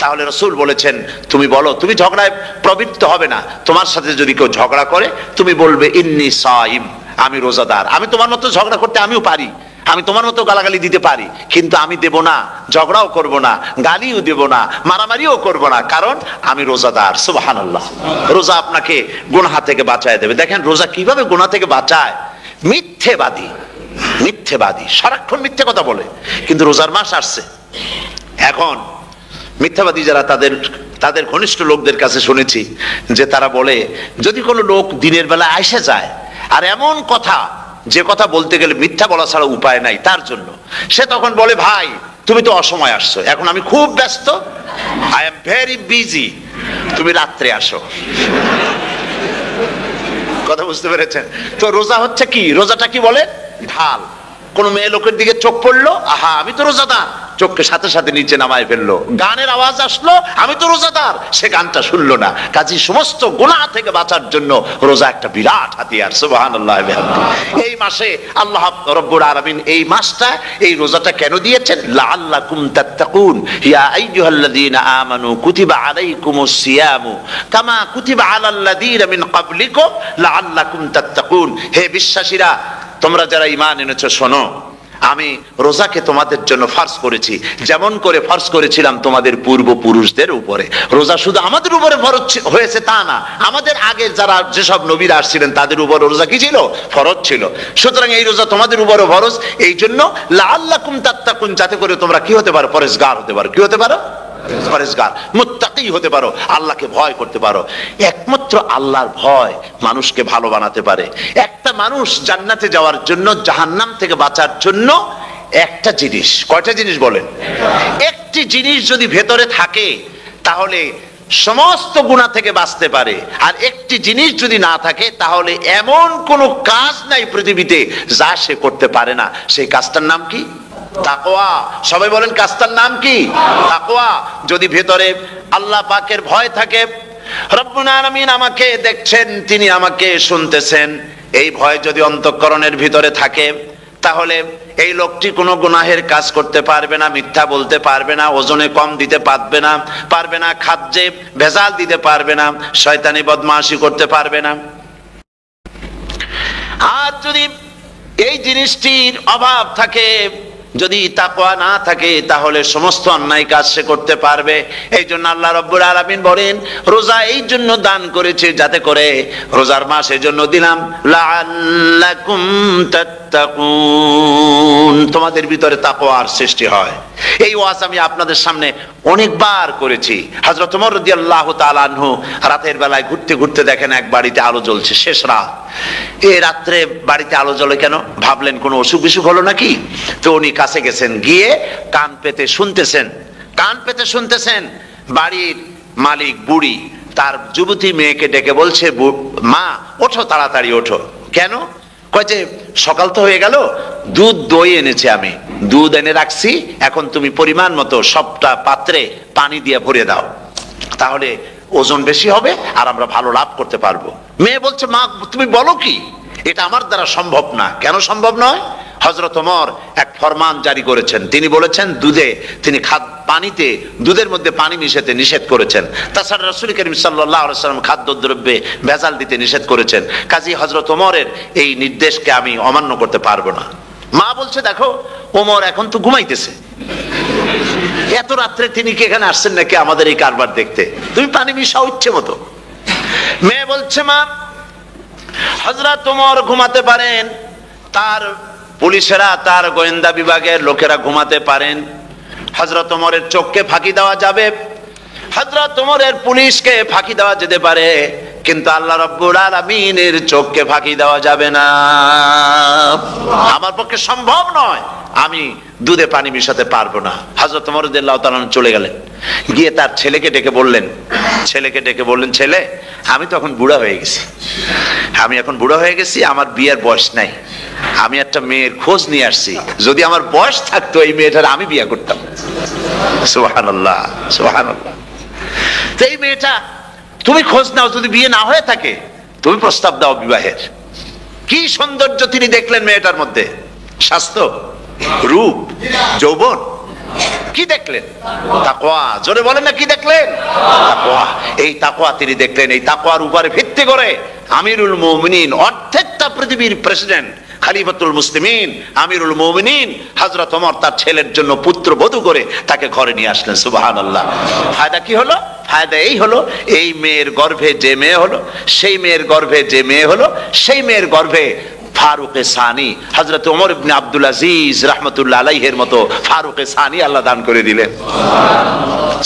[SPEAKER 1] তাহলে রাসূল বলেছেন তুমি বলো, তুমি ঝগড়ায় প্রবৃত্ত হবে না। তোমার সাথে যদি কেউ ঝগড়া করে, তুমি বলবে ইন্নী সাইম, আমি রোজাদার। আমি তোমার মতো ঝগড়া করতে আমিও পারি, আমি তোমার মতো গালাগালি দিতে পারি, কিন্তু আমি দেব না, ঝগড়াও করব না, গালিও দেব না, মারামারিও করব না, কারণ আমি রোজাদার। সুবহানাল্লাহ। রোজা আপনাকে গুনাহ থেকে বাঁচায় দেবে। দেখেন রোজা কিভাবে গুনাহ থেকে বাঁচায়। মিথ্যেবাদী, মিথ্যেবাদী সারাক্ষণ মিথ্যে কথা বলে, কিন্তু রোজার মাস আসছে। এখন মিথ্যাবাদী যারা, তাদের ঘনিষ্ঠ লোকদের কাছে শুনেছি যে তারা বলে, যদি কোনো লোক দিনের বেলা আইসা যায় আর এমন কথা, যে কথা বলতে গেলে মিথ্যা বলা ছাড়া উপায় নাই তার জন্য, সে তখন বলে ভাই তুমি তো অসময় আসছো, এখন আমি খুব ব্যস্ত, আই এম ভেরি বিজি, তুমি রাত্রে আসো। কথা বুঝতে পেরেছেন তো? রোজা হচ্ছে কি? রোজাটা কি বলে? ঢাল। কোন মেয়ে লোকের দিকে চোখ পড়লো, আহা আমি তো রোজাদার, চোখকে সাথে সাথে নিচে নামায় ফেললো। গানের আওয়াজ আসলো, আমি তো রোজাদার, সে গানটা শুনলো না। কাজী সমস্ত গুনাহ থেকে বাঁচার জন্য রোজা একটা বিরাট হাতিয়ার। সুবহানাল্লাহ। এই মাসে আল্লাহ রাব্বুল আলামিন এই মাসটা, এই রোজাটা কেন দিয়েছেন? লাআল্লাকুম তাত্তাকুন, ইয়া আইয়ুহাল্লাযীনা আমানু কুতিবা আলাইকুমুস সিয়ামু কামা কুতিবা আলাল্লাযীনা মিন ক্বাবলিকুম লাআল্লাকুম তাত্তাকুন। হে বিশ্বাসীরা, তোমরা যারা ঈমান এনেছো, শোনো, আমি রোজাকে তোমাদের জন্য ফরজ করেছি, যেমন করে ফরজ করেছিলাম তোমাদের পূর্বপুরুষদের উপরে। রোজা শুধু আমাদের উপরে ফরজ হয়েছে তা না, আমাদের আগে যারা যেসব নবীরা আসছিলেন তাদের উপর রোজা কি ছিল? ফরজ ছিল। সুতরাং এই রোজা তোমাদের উপরে ফরজ, এই জন্য লাআল্লাকুম তাত্তাকুন, যাতে করে তোমরা কি হতে পারো? পরেজগার হতে পারো। কি হতে পারো? পরেজগার, মুত্তাকি হতে পারো, আল্লাহকে ভয় করতে পারো। একমাত্র আল্লাহর ভয় মানুষকে ভালো বানাতে পারে। একটা মানুষ জান্নাতে যাওয়ার জন্য, জাহান্নাম থেকে বাঁচার জন্য একটা জিনিস, কয়টা জিনিস বলেন? একটি জিনিস যদি ভেতরে থাকে তাহলে সমস্ত গুনাহ থেকে বাঁচতে পারে। আর একটি জিনিস যদি না থাকে তাহলে এমন কোনো কাজ নাই পৃথিবীতে যা সে করতে পারে না। সেই কাজটার নাম কি? তাকওয়া। সবাই বলেন কাজটার নাম কি? তাকওয়া। যদি ভেতরে আল্লাহ পাকের ভয় থাকে, রব্বুল আলামিন আমাকে দেখছেন, তিনি আমাকে শুনতেছেন, এই ভয় যদি অন্তঃকরণের ভিতরে থাকে, তাহলে এই লোকটি কোনো গুনাহের কাজ করতে পারবে না, মিথ্যা বলতে পারবে না, ওজনে কম দিতে পারবে না, খাদ্যে ভেজাল দিতে পারবে না, শয়তানি বদমাশি করতে পারবে না। আর যদি এই জিনিসটির অভাব থাকে, যদি তাকওয়া না থাকে, তাহলে সমস্ত অন্যায় কাজ সে করতে পারবে। এই জন্য আল্লাহ রাব্বুল আলামিন বলেন, রোজা এই জন্য দান করেছে যাতে করে, রোজার মাস এই জন্য দিলাম, লাআল্লাকুম তাত্তাকুন, তোমাদের ভিতরে তাকওয়ার সৃষ্টি হয়। এই ওয়াজ আমি আপনাদের সামনে অনেকবার করেছি। হযরত ওমর রাদিয়াল্লাহু তাআলা আনহু রাতের বেলায় ঘুরতে ঘুরতে দেখেন এক বাড়িতে আলো জ্বলছে, শেষ রাত। এই রাত্রে বাড়িতে আলো জ্বলে কেন? ভাবলেন কোনো অসুখ বিসুখ হলো নাকি? তো উনি কাছে গেছেন, গিয়ে কান পেতে শুনতেছেন। বাড়ির মালিক বুড়ি তার যুবতী মেয়েকে ডেকে বলছে, মা ওঠো, তাড়াতাড়ি ওঠো। কেন? কয় যে সকাল তো হয়ে গেল, দুধ দই এনেছি, আমি দুধ এনে রাখছি, এখন তুমি পরিমাণ মতো সবটা পাত্রে পানি দিয়ে ভরে দাও, তাহলে ওজন বেশি হবে আর আমরা ভালো লাভ করতে পারবো। মেয়ে বলছে, মা তুমি বলো কি? এটা আমার দ্বারা সম্ভব না। কেন সম্ভব নয়? হযরত ওমর এক ফরমান জারি করেছেন, তিনি বলেছেন পানিতে, দুধের মধ্যে পানি মিশাতে নিষেধ করেছেন। তাছাড়া রাসূল করিম সাল্লাল্লাহু আলাইহি ওয়াসাল্লাম খাদ্যদ্রব্যে ভেজাল দিতে নিষেধ করেছেন। কাজী হযরত ওমরের এই নির্দেশকে আমি অমান্য করতে পারবো না। মা বলছে দেখো ওমর এখন তো ঘুমাইতেছে, এত রাত্রে তিনি কি এখানে আসছেন নাকি আমাদের এই কারবার দেখতে, তুমি পানি মিশাও ইচ্ছে মতো। মেয়ে বলছে মা হযরত ওমর ঘুমাতে পারেন, তার পুলিশেরা তার গোয়েন্দা বিভাগের লোকেরা ঘুমাতে পারেন, হযরত ওমরের চোখকে ফাঁকি দেওয়া যাবে, হযরত ওমরের পুলিশকে ফাঁকি দেওয়া যেতে পারে, কিন্তু আল্লাহ রাব্বুল আলামিনের চোখকে ফাঁকি দেওয়া যাবে না। আমার পক্ষে সম্ভব নয়, আমি দুধে পানি মিশাতে পারবো না। হযরত ওমর রাদিয়াল্লাহু তাআলা চলে গেলেন, গিয়ে তার ছেলেকে ডেকে বললেন, ছেলে আমি তো এখন বুড়া হয়ে গেছি, আমি এখন বুড়া হয়ে গেছি, আমার বিয়ের বয়স নাই, আমি একটা মেয়ের খোঁজ নিয়ে আসছি, যদি আমার বয়স থাকতো এই মেয়েটার আমি বিয়ে করতাম। সুবহানাল্লাহ সুবহানাল্লাহ। তো এই মেয়েটা তুমি খোঁজ নাও, যদি বিয়ে না হয়ে থাকে তুমি প্রস্তাব দাও বিবাহের। কি সৌন্দর্য তিনি দেখলেন মেয়েটার মধ্যে, স্বাস্থ্য, রূপ, যৌবন, কি দেখলেন? তাকওয়া। জোরে বলেন না কি দেখলেন? তাকওয়া। এই তাকওয়া তিনি দেখলেন। এই তাকওয়ার উপরে ভিত্তি করে আমিরুল মুমিনিন, অর্ধেকটা পৃথিবীর প্রেসিডেন্ট, খলিফাতুল মুসলিমিন, আমিরুল মুমিনিন হযরত ওমর তার ছেলের জন্য পুত্রবধূ করে তাকে ঘরে নিয়ে আসলেন। সুবহানাল্লাহ। ফায়দা কি হলো? ফায়দা এই হলো, এই মেয়ের গর্ভে যে মেয়ে হলো, সেই মেয়ের গর্ভে যে মেয়ে হলো, সেই মেয়ের গর্ভে ফারুকে সানি হযরত ওমর ইবনে আব্দুল আজিজ রাহমাতুল্লাহ আলাইহির মতো ফারুকে সানি আল্লাহ দান করে দিলেন।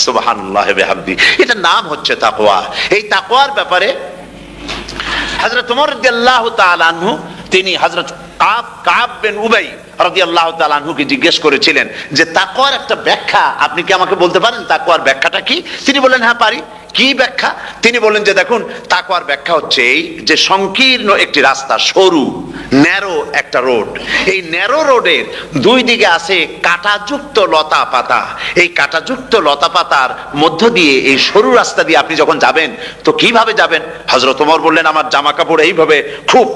[SPEAKER 1] সুবহানাল্লাহ ওয়া বিহামদি। এটা নাম হচ্ছে তাকওয়া। এই তাকওয়ার ব্যাপারে হযরত ওমর রাদিয়াল্লাহু তাআলা আনহু তিনি হযরত কাব বিন উবাই রাদিয়াল্লাহু তাআলা আনহুকে জিজ্ঞেস করেছিলেন যে তাকওয়ার একটা ব্যাখ্যা আপনি কি আমাকে বলতে পারেন, তাকওয়ার ব্যাখ্যাটা কি? তিনি বললেন হ্যাঁ পারি। কি ব্যাখ্যা? তিনি বললেন যে দেখুন, তাকওয়ার ব্যাখ্যা হচ্ছে এই যে সংকীর্ণ একটি রাস্তা, সরু ন্যারো একটা রোড, এই ন্যারো রোডের দুই দিকে আছে কাঁটাযুক্ত লতা পাতা, এই কাঁটাযুক্ত লতা পাতার মধ্য দিয়ে এই সরু রাস্তা দিয়ে আপনি যখন যাবেন তো কিভাবে যাবেন? হযরত ওমর বললেন আমার জামা কাপড় এইভাবে খুব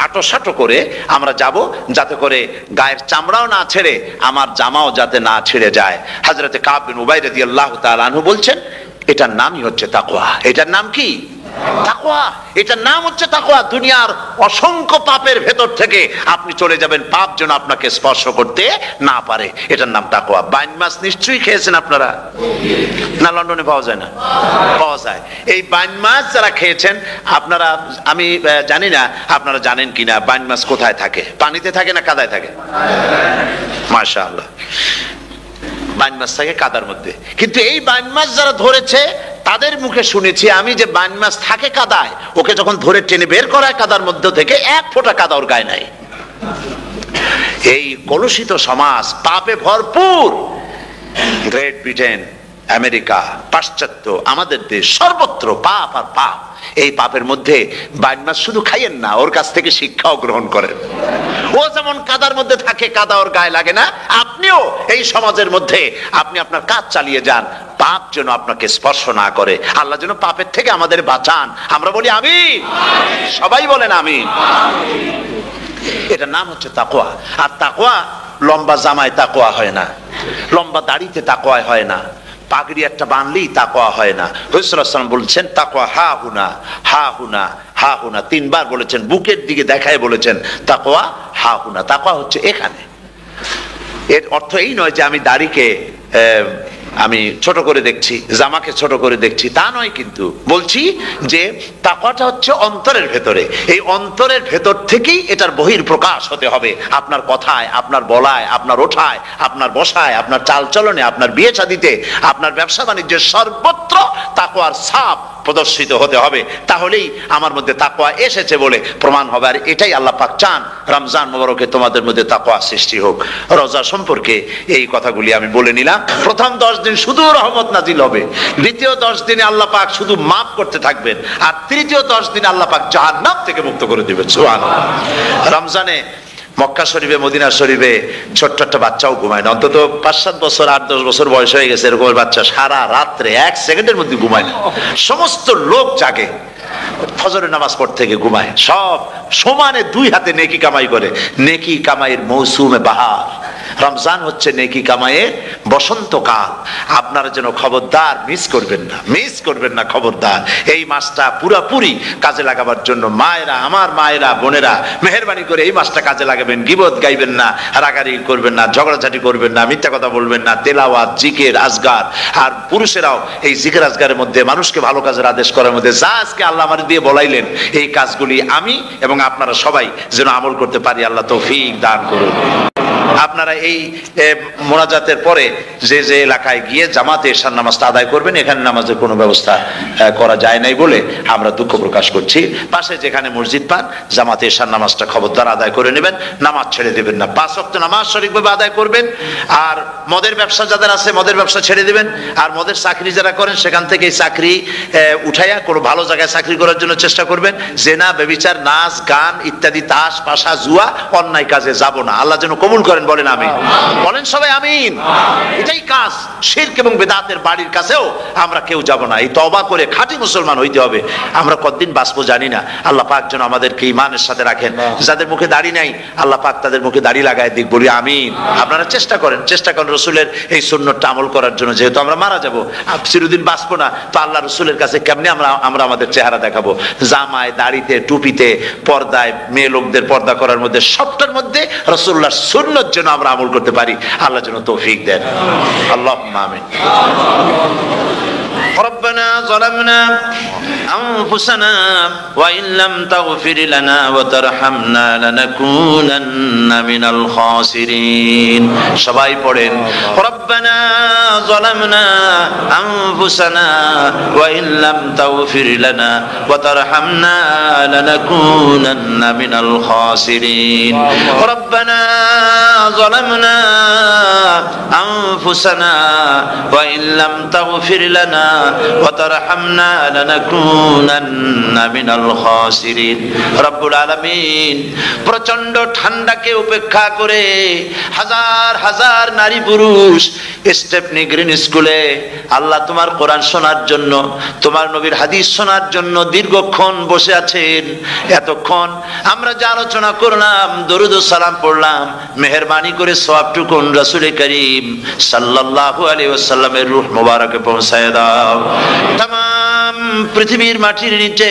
[SPEAKER 1] আটোসাটো করে আমরা যাব, যাতে করে গায়ের চামড়াও না ছেড়ে আমার জামাও যাতে না ছিঁড়ে যায়। হযরতে কাব বিন উবাই রাদিয়াল্লাহু তাআলা আনহু বলছেন এটার নামই হচ্ছে তাকওয়া। এটার নাম কি? তাকওয়া। এটার নাম হচ্ছে তাকওয়া। দুনিয়ার অসংখ্য পাপের ভেতর থেকে আপনি চলে যাবেন, পাপ যেন আপনাকে স্পর্শ করতে না পারে, এটার নাম তাকওয়া। বাইন মাছ নিশ্চয়ই খেয়েছেন আপনারা, না লন্ডনে পাওয়া যায় না? পাওয়া যায়। এই বাইন মাছ যারা খেয়েছেন আপনারা, আমি জানি না আপনারা জানেন কিনা বাইন মাছ কোথায় থাকে, পানিতে থাকে না কাদায় থাকে? মাশাআল্লাহ, বাইন মাছ থাকে কাদার মধ্যে। কিন্তু এই বাইন মাছ যারা ধরেছে তাদের মুখে শুনেছি আমি যে বাইন মাছ থাকে কাদায়, ওকে যখন ধরে টেনে বের করায় কাদার মধ্যে থেকে এক ফোঁটা কাদা ওর গায়ে নাই। এই কলুষিত সমাজ, পাপে ভরপুর, গ্রেট ব্রিটেন, আমেরিকা, পাশ্চাত্য, আমাদের দেশ, সর্বত্র পাপ আর পাপ। এই পাপের মধ্যে বাইন মাছ শুধু খাইয়েন না, ওর কাছ থেকে শিক্ষাও গ্রহণ করেন। ও যেমন কাদার মধ্যে থাকে, কাদা ওর গায়ে লাগে না, আপনিও এই সমাজের মধ্যে আপনি আপনার কাজ চালিয়ে যান, পাপ যেন আপনাকে স্পর্শ না করে। আল্লাহ যেন পাপের থেকে আমাদের বাঁচান। আমরা বলি আমিন, সবাই বলেন আমিন। এটার নাম হচ্ছে তাকওয়া। আর তাকওয়া লম্বা জামায় তাকওয়া হয় না, লম্বা দাড়িতে তাকওয়া হয় না, পাগড়ি একটা বানলেই তাকওয়া হয় না। রাসূলুল্লাহ সাল্লাল্লাহু আলাইহি ওয়াসাল্লাম বলছেন তাকওয়া হা হুনা হা হুনা হা হুনা, তিনবার বলেছেন, বুকের দিকে দেখায় বলেছেন তাকওয়া হা হুনা। তাকওয়া হচ্ছে এখানে। এর অর্থ এই নয় যে আমি দাড়িকে আমি ছোট করে দেখছি, জামাকে ছোট করে দেখছি, তা নয়। কিন্তু বলছি যে তাকওয়াটা হচ্ছে অন্তরের ভেতরে। এই অন্তরের ভেতর থেকেই এটার বহির প্রকাশ হতে হবে। আপনার কথায়, আপনার বলায়, আপনার ওঠায়, আপনার বসায়, আপনার চালচলনে, আপনার বিয়ে শাদীতে, আপনার ব্যবসা বাণিজ্যের সর্বত্র তাকওয়ার ছাপ প্রদর্শিত হতে হবে। তাহলেই আমার মধ্যে তাকওয়া এসেছে বলে প্রমাণ হবে। আর এটাই আল্লাহ পাক চান, রমজান মোবারকে তোমাদের মধ্যে তাকওয়া সৃষ্টি হোক। রোজা সম্পর্কে এই কথাগুলি আমি বলে নিলাম। প্রথম 10 দিন শুধু রহমত নাজিল হবে, দ্বিতীয় 10 দিনে আল্লাহ পাক শুধু মাফ করতে থাকবেন, আর তৃতীয় 10 দিনে আল্লাহ পাক জাহান্নাম থেকে মুক্ত করে দিবেন। সুবহানাল্লাহ। রমজানে মক্কা শরীফে, মদিনা শরীফে ছোট্ট একটা বাচ্চাও ঘুমায় না, অন্তত 5-7 বছর, 8-10 বছর বয়স হয়ে গেছে এরকম বাচ্চা সারা রাত্রে 1 সেকেন্ডের মধ্যে ঘুমায় না। সমস্ত লোক জাগে, ফজরের নামাজ পড়তে থেকে ঘুমায়, সব সমানে 2 হাতে নেকি কামাই করে। নেকি কামাইয়ের মৌসুমে বাহার। রমজান হচ্ছে নেকি কামাইয়ের বসন্তকাল। আপনারা যেন খবরদার মিস করবেন না খবরদার। এই মাসটা পুরোপুরি কাজে লাগাবার জন্য মায়েরা, আমার মায়েরা, বোনেরা, মেহেরবানি করে এই মাসটা কাজে লাগাবেন। গীবত গাইবেন না, রাগারাগি করবেন না, ঝগড়াঝাটি করবেন না, মিথ্যা কথা বলবেন না, তেলাওয়াত, জিকির, আজগার। আর পুরুষেরাও এই জিকির আজগারের মধ্যে, মানুষকে ভালো কাজের আদেশ করার মধ্যে যা আজকে আল্লাহ আমার দিয়ে বলাইলেন, এই কাজগুলি আমি এবং আপনারা সবাই যেন আমল করতে পারি। আল্লাহ তৌফিক দান করুন। আপনারা এই মোনাজাতের পরে যে যে এলাকায় গিয়ে জামাতে এশার নামাজটা আদায় করবেন, এখানে নামাজের কোনো ব্যবস্থা করা যায় নাই বলে আমরা দুঃখ প্রকাশ করছি। পাশে যেখানে মসজিদ পান, জামাতে এশার নামাজটা খবরদার আদায় করে নেবেন, নামাজ ছেড়ে দেবেন না। 5 ওয়াক্ত নামাজ সঠিকভাবে আদায় করবেন। আর মদের ব্যবসা যাদের আছে, মদের ব্যবসা ছেড়ে দেবেন। আর মদের চাকরি যারা করেন, সেখান থেকে চাকরি উঠাইয়া কোনো ভালো জায়গায় চাকরি করার জন্য চেষ্টা করবেন। জেনা, ব্যভিচার, নাচ, গান ইত্যাদি, তাস, পাশা, জুয়া, অন্যায় কাজে যাব না। আল্লাহ যেন কবুল করেন, বলেন আমিন। বলেন সবাই আমিন। এটাই কাজ। শিরক এবং বেদাতের বাড়ির কাছেও আমরা কেউ যাব না। এই তওবা করে খাঁটি মুসলমান হইতে হবে। আমরা কতদিন বাঁচবো জানি না। আল্লাহ পাক যেন আমাদেরকে ঈমানের সাথে রাখেন। যাদের মুখে দাড়ি নাই, আল্লাহ পাক তাদের মুখে দাড়ি লাগায় দিক, বলি আমিন। আপনারা চেষ্টা করেন রসুলের এই সুন্নতটা আমল করার জন্য। যেহেতু আমরা মারা যাবো, চিরদিন বাঁচবো না, তো আল্লাহ রসুলের কাছে কেমনে আমরা আমাদের চেহারা দেখাবো? জামায়, দাড়িতে, টুপিতে, পর্দায়, মেয়ে লোকদের পর্দা করার মধ্যে, সবটার মধ্যে রাসূলুল্লাহর সুন্নত যেন আমরা আমল করতে পারি। আল্লাহ যেন তৌফিক দেন। আল্লাহুম্মা আমিন। ربنا ظلمنا أنفسنا وإن لم تغفر لنا وترحمنا لنكونن من الخاسرين। সবাই পড়েন ربنا ظلمنا أنفسنا وإن لم تغفر لنا وترحمنا لنكونن من الخاسرين ربنا ظلمنا أنفسنا وإن لم تغفر لنا وترحمنا لنكونن من الخاسرين। রব্বুল আলামিন প্রচন্ড ঠান্ডাকে উপেক্ষা করে হাজার হাজার নারী পুরুষ স্টেপনি গ্রিন স্কুলে আল্লাহ তোমার কোরআন শোনার জন্য, তোমার নবীর হাদিস শোনার জন্য দীর্ঘক্ষণ বসে আছেন। এতক্ষণ আমরা যে আলোচনা করলাম, দরুদ ও সালাম পড়লাম, মেহেরবানি করে সওয়াবটুকুন রাসূল করিম সাল্লাল্লাহু আলাইহি ওয়াসাল্লামের রূহ মোবারকে পৌঁছায় দাও। তামাম পৃথিবীর মাটির নিচে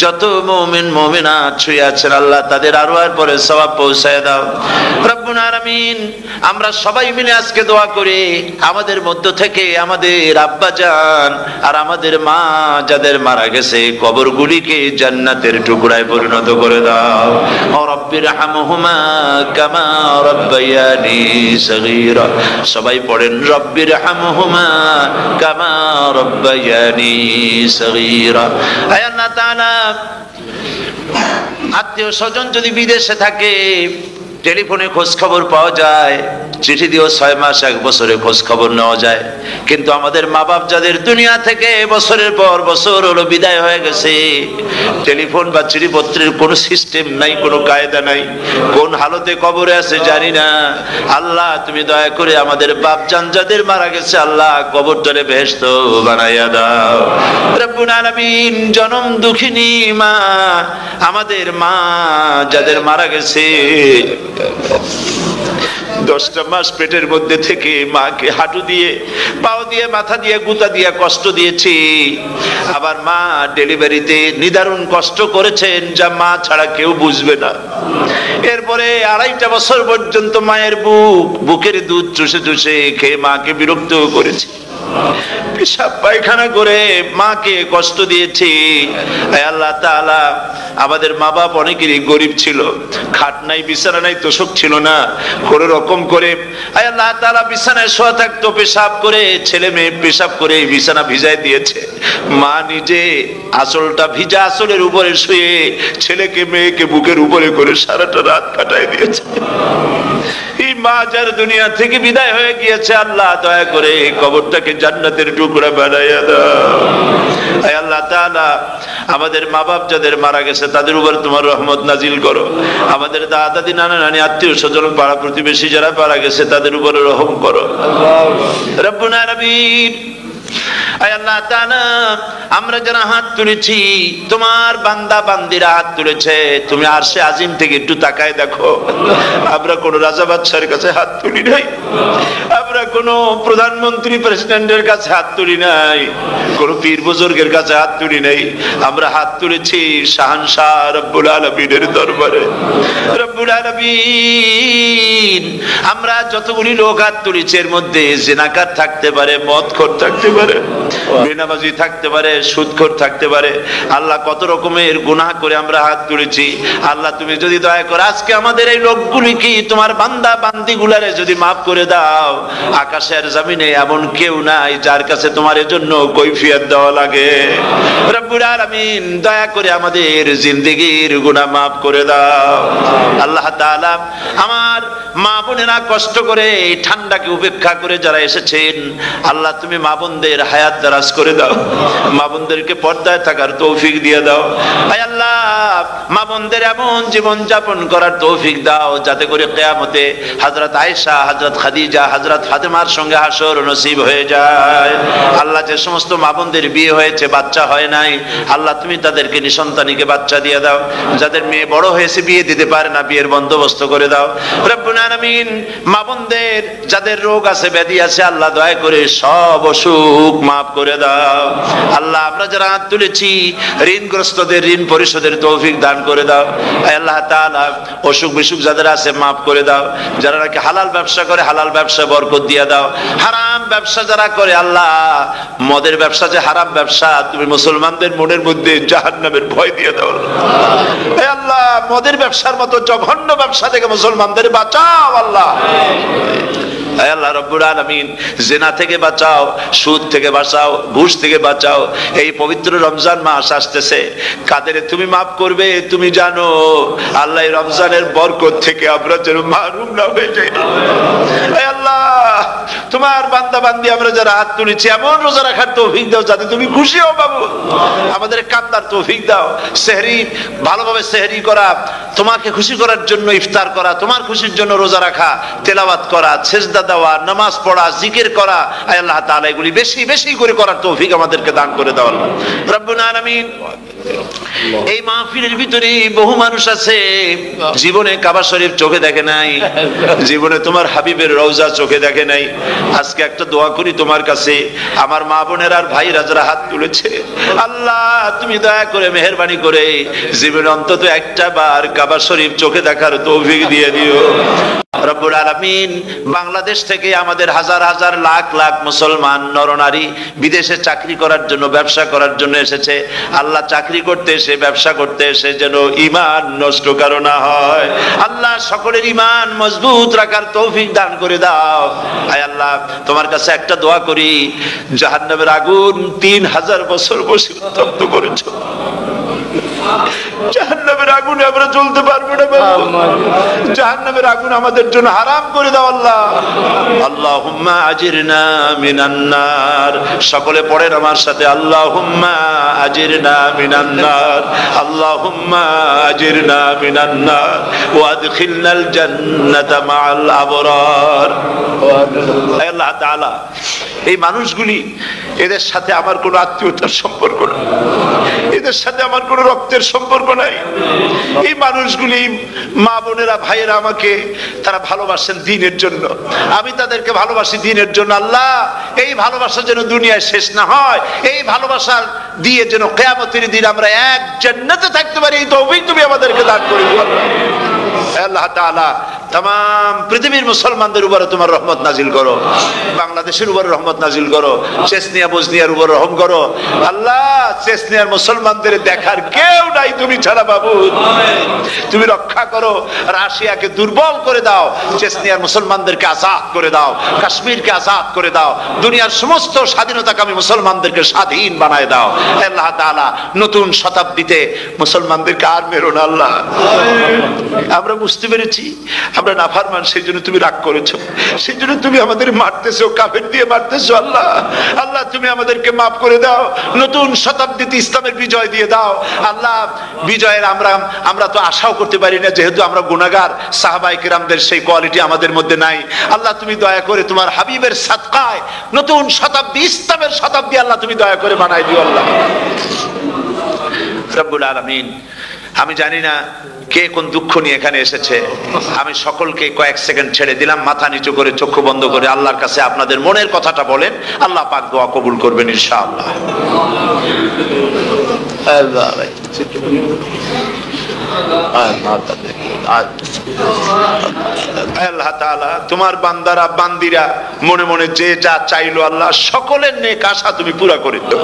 [SPEAKER 1] যত মুমিন মুমিনাত শুয়ে আছেন, আল্লাহ তাদের আরওয়ার পরে সওয়াব পৌঁছায় দাও। রব্বুল আলামিন আমরা সবাই মিলে আজকে দোয়া করি, আমাদের মধ্য থেকে আমাদের আব্বা জান আর আমাদের মা যাদের মারা গেছে, কবরগুলিকে জান্নাতের টুকরায় পরিণত করে দাও। ও রব্বির হামহুমা কামা রাব্বায়ানি সগীরা। সবাই পড়েন রব্বির হামহুমা কামা রাব্বায়ানি সগীরা। হে আল্লাহ তাআলা, আত্মীয় স্বজন যদি বিদেশে থাকে, টেলিফোনে খোঁজ খবর পাওয়া যায়, চিঠি দিয়েও 6 মাস 1 বছরে খোঁজ খবর নেওয়া যায়, কিন্তু আমাদের মা বাপ যাদের দুনিয়া থেকে বছরের পর বছর হলো বিদায় হয়ে গেছে, টেলিফোন বা চিঠিপত্রের কোনো সিস্টেম নাই, কোনো কায়দা নাই, কোন হালতে কবরে আছে জানি না। আল্লাহ তুমি দয়া করে আমাদের বাপ জান যাদের মারা গেছে, আল্লাহ কবরটারে বেহেশত বানাইয়া দাও। রব্বুল আলামিন জনম দুঃখিনী মা, আমাদের মা যাদের মারা গেছে, 10টা মাস পেটের মধ্যে থেকে মাকে হাঁটু দিয়ে, পাও দিয়ে, মাথা দিয়ে, গুতা দিয়ে কষ্ট দিয়েছি। আবার মা ডেলিভারিতে নিদারুণ কষ্ট করেছেন, যা মা ছাড়া কেউ বুঝবে না। এরপরে 2.5 বছর পর্যন্ত মায়ের বুকের দুধ চুষে চুষে খেয়ে মাকে বিরক্ত করেছি, পেশাব পায়খানা করে মাকে কষ্ট দিয়েছি। আল্লাহ তাআলা আমাদের মা বাপ অনেকেরই গরিব ছিল, খাট নাই, বিছানা নাই, তোষক ছিল না, কোন রকম করে আল্লাহ তাআলা বিছানায় শোয়া থাকতো, পেশাব করে, ছেলে মেয়ে পেশাব করে বিছানা ভিজায় দিয়েছে। মা নিজে আঁচলটা ভিজা আঁচলের উপরে শুয়ে ছেলেকে মেয়েকে বুকের উপরে করে সারাটা রাত কাটায় দিয়েছে। এই মা যার দুনিয়া থেকে বিদায় হয়ে গিয়েছে, আল্লাহ দয়া করে কবরটাকে জান্নাতের টুকরা বানাইয়া দাও। আয় আল্লাহ তাআলা আমাদের মা বাপ যাদের মারা গেছে তাদের উপর তোমার রহমত নাজিল করো। আমাদের দাদা দাদি, নানা নানি, আত্মীয় স্বজন, পাড়া প্রতিবেশী যারা মারা গেছে তাদের উপরে রহম করো। রব্বুল আলামিন আয় আল্লাহ তাআলা, আমরা যারা হাত তুলেছি, তোমার বান্দা বান্দিরা হাত তুলেছে, তুমি আরশে আজিম থেকে একটু তাকায় দেখো, আমরা কোন রাজা বাদশার কাছে হাত তুলি নাই, আমরা কোন প্রধানমন্ত্রী প্রেসিডেন্টের কাছে হাত তুলি নাই, কোন পীর বুজুর্গের কাছে হাত তুলি নাই, আমরা হাত তুলেছি শাহানশাহ রব্বুল আলামিনের দরবারে। রব্বুল আলামিন, আমরা যতগুলি লোক হাত তুলেছি এর মধ্যে জিনাকার থাকতে পারে, মদখোর থাকতে পারে, বেনামাজি থাকতে পারে, সুদখোর থাকতে পারে। আল্লাহ, কত রকমের গুনাহ করে আমরা হাত তুলেছি। আল্লাহ, তুমি যদি দয়া করে আজকে আমাদের এই লোকগুলি কি তোমার বান্দা বান্দিগুলারে যদি মাফ করে দাও, আকাশের জমিনে এমন কেউ নাই যার কাছে তোমার এজন্য কৈফিয়ত দেওয়া লাগে। রব্বুল আলামিন, দয়া করে আমাদের জিন্দেগির গুনাহ মাফ করে দাও। আল্লাহ তাআলা, আমার মা বোনেরা কষ্ট করে এই ঠান্ডাকে উপেক্ষা করে যারা এসেছেন, আল্লাহ তুমি মা বোনদের হায়াত দারাজ করে দাও, মা বোনদেরকে পর্দায় থাকার তৌফিক দিয়ে দাও। আয় আল্লাহ, মা বোনদের এমন জীবন যাপন করার তৌফিক দাও যাতে করে কিয়ামতে হযরত আয়েশা, হযরত খাদিজা, হযরত ফাতেমার সঙ্গে হাসর নসিব হয়ে যায়। আল্লাহ, যে সমস্ত মা বোনদের বিয়ে হয়েছে, বাচ্চা হয় নাই, আল্লাহ তুমি তাদেরকে নিঃসন্তানীকে বাচ্চা দিয়ে দাও। যাদের মেয়ে বড় হয়েছে, বিয়ে দিতে পারে না, বিয়ের বন্দোবস্ত করে দাও। রব্বুল আলামিন, মা বোনদের যাদের রোগ আছে, ব্যাধি আছে, আল্লাহ দয়া করে সব অসুখ মাফ করে দাও। আল্লাহ, আমরা যারা হাত তুলেছি, ঋণগ্রস্তদের ঋণ পরিশোধের তৌফিক দান করে দাও। আল্লাহ তাআলা, অসুখ বিসুখ যাদের আছে মাফ করে দাও। যারা নাকি হালাল ব্যবসা করে, হালাল ব্যবসা বরকত দিয়ে দাও। হারাম ব্যবসা যারা করে, আল্লাহ মদের ব্যবসা যে হারাম ব্যবসা, তুমি মুসলমানদের মনের মধ্যে জাহান্নামের ভয় দিয়ে দাও। আল্লাহ, মদের ব্যবসার মতো জঘন্য ব্যবসা থেকে মুসলমানদের বাঁচাও। আল্লাহ, আল্লাহ রব্বুল আলামিন, জিনা থেকে বাঁচাও, সুদ থেকে বাঁচাও, ঘুষ থেকে বাঁচাও। এই পবিত্র রমজান মাস আসতেছে, কাদের তুমি মাফ করবে তুমি জানো। আল্লাহ, এই রমজানের বরকত থেকে আমরা যেন মাহরুম না হয়ে যাই। আল্লাহ, তোমার বান্দা বান্দি আমরা যারা হাত তুলেছি, এমন রোজা রাখার তৌফিক দাও যাতে তুমি খুশি হও বাবু। আমাদের কান্দার তৌফিক দাও, সেহরি ভালোভাবে সেহরি করা, তোমাকে খুশি করার জন্য ইফতার করা, তোমার খুশির জন্য রোজা রাখা, তেলাওয়াত করা, সেজদা দেওয়া, নামাজ পড়া, জিকির করা। আয় আল্লাহ তাআলা, এগুলি বেশি বেশি করে করার তৌফিক আমাদেরকে দান করে দাও। রব্বুল আলামিন, এই মাহফিলের ভিতরে বহু মানুষ আছে জীবনে কাবা শরীফ চোখে দেখে নাই, জীবনে তোমার হাবিবের রওজা চোখে দেখে নাই। আজকে একটা দোয়া করি তোমার কাছে, আমার মা বোনের আর ভাইরা যারা হাত তুলেছে, আল্লাহ তুমি দয়া করে মেহেরবানি করে জীবনে অন্তত একটা বার কাবা শরীফ চোখে দেখার তৌফিক দিয়ে দিও। রব্বুল আলামিন, বাংলাদেশ থেকে আমাদের হাজার হাজার লাখ লাখ মুসলমান নরনারী বিদেশে চাকরি করার জন্য, ব্যবসা করার জন্য এসেছে। আল্লাহ, চাকরি করতে এসে, ব্যবসা করতে এসে যেন ঈমান নষ্ট কারো না হয়। আল্লাহ, সকলের ঈমান মজবুত রাখার তৌফিক দান করে দাও। আয় আল্লাহ, তোমার কাছে একটা দোয়া করি, জাহান্নামের আগুন 3000 বছর বসে উত্তপ্ত করেছো, জাহান্নামের আগুনে আমরা জ্বলতে পারবো না বাবা। জাহান্নামের আগুন আমাদের জন্য হারাম করে দাও আল্লাহ। আল্লাহুম্মা আজিরনা মিনান নার। সকলে পড়েন আমার সাথে, আল্লাহুম্মা আজিরনা মিনান নার, আল্লাহুম্মা আজিরনা মিনান নার ওয়া আদখিলনাল জান্নাতা মাআল আবরার। আল্লাহ তাআলা, এই মানুষগুলি, এদের সাথে আমার কোনো আত্মীয়তার সম্পর্ক নেই, এদের সাথে আমার কোনো রক্তের সম্পর্ক নাই। এই মানুষগুলি, মা বোনেরা, ভাইয়েরা, আমাকে তারা ভালোবাসেন দ্বীনের জন্য, আমি তাদেরকে ভালোবাসি দ্বীনের জন্য। আল্লাহ, এই ভালোবাসা যেন দুনিয়ায় শেষ না হয়, এই ভালোবাসা দিয়ে যেন কিয়ামতের দিন আমরা এক জান্নাতে থাকতে পারি, এই তৌফিক তুমি আমাদেরকে দান করে দিও। আল্লাহ তাআলা, तमाम পৃথিবীর মুসলমানদের উপরে তোমার রহমত নাজিল করো, বাংলাদেশের উপরে রহমত নাজিল করো, চেচনিয়া বসনিয়ার উপর রহম করো। আল্লাহ, চেচনিয়ার মুসলমানদের দেখার কেউ নাই তুমি ছাড়া বাবু, তুমি রক্ষা করো। রাশিয়াকে দুর্বল করে দাও, চেচনিয়ার মুসলমানদেরকে আজাদ করে দাও, কাশ্মীরকে আজাদ করে দাও, দুনিয়ার সমস্ত স্বাধীনতাকামী মুসলমানদেরকে স্বাধীন বানায় দাও। আল্লাহ তাআলা, নতুন শতাব্দীতে মুসলমানদেরকে আর মেরো না আল্লাহ। আমরা বুঝতে পেরেছি আমরা নাফরমান, সেই জন্য তুমি রাগ করেছো, সেই জন্য তুমি আমাদের মারতেছো, কাফের দিয়ে মারতেছো। আল্লাহ আল্লাহ তুমি আমাদেরকে মাফ করে দাও, নতুন শতাব্দীতে ইসলামের বিজয় দিয়ে দাও। আল্লাহ বিজয়ের আমরা তো আশাও করতে পারি না, যেহেতু আমরা গুনাহগার। সাহাবায়ে কিরামদের সেই কোয়ালিটি আমাদের মধ্যে নাই। আল্লাহ তুমি দয়া করে তোমার হাবিবের সাদকায় নতুন শতাব্দী, ইসলামের শতাব্দী আল্লাহ তুমি দয়া করে বানাই দিও। আল্লাহ রব্বুল আলামিন, আমি জানি না কে কোন দুঃখ নিয়ে এখানে এসেছে। আমি সকলকে কয়েক সেকেন্ড ছেড়ে দিলাম, মাথা নিচু করে চক্ষু বন্ধ করে আল্লাহর কাছে আপনাদের মনের কথাটা বলেন, আল্লাহ পাক দোয়া কবুল করবেন ইনশাআল্লাহ। আল্লাহ তাআলা তোমার বান্দারা বান্দিরা মনে মনে যে যা চাইলো আল্লাহ সকলের নেক আশা তুমি পুরা করে দাও।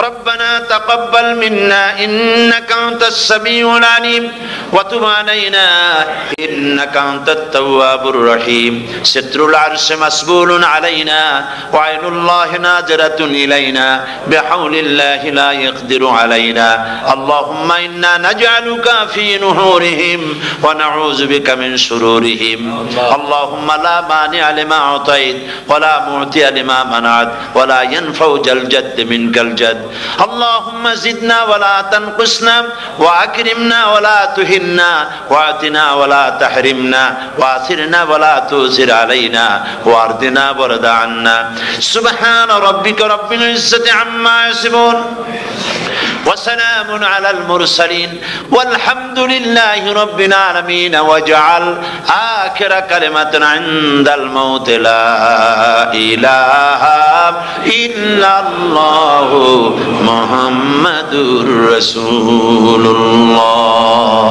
[SPEAKER 1] ربنا تقبل منا إنك أنت السميع العليم وتب علينا إنك أنت التواب الرحيم ستر العرش مسبول علينا وعين الله ناظرة إلينا بحول الله لا يقدر علينا اللهم إنا نجعلك في نحورهم ونعوذ بك من شرورهم اللهم لا مانع لما أعطيت ولا معطي لما منعت ولا ينفع ذا الجد منك الجد اللهم زدنا ولا تنقصنا وأكرمنا ولا تهنا وآتنا ولا تحرمنا وآثرنا ولا تؤثر علينا وأرضنا وارض عنا سبحان ربك رب العزة عما يصفون وسلام على المرسلين والحمد لله رب العالمين واجعل آخر كلمة عند الموت لا إله إلا الله محمد رسول الله।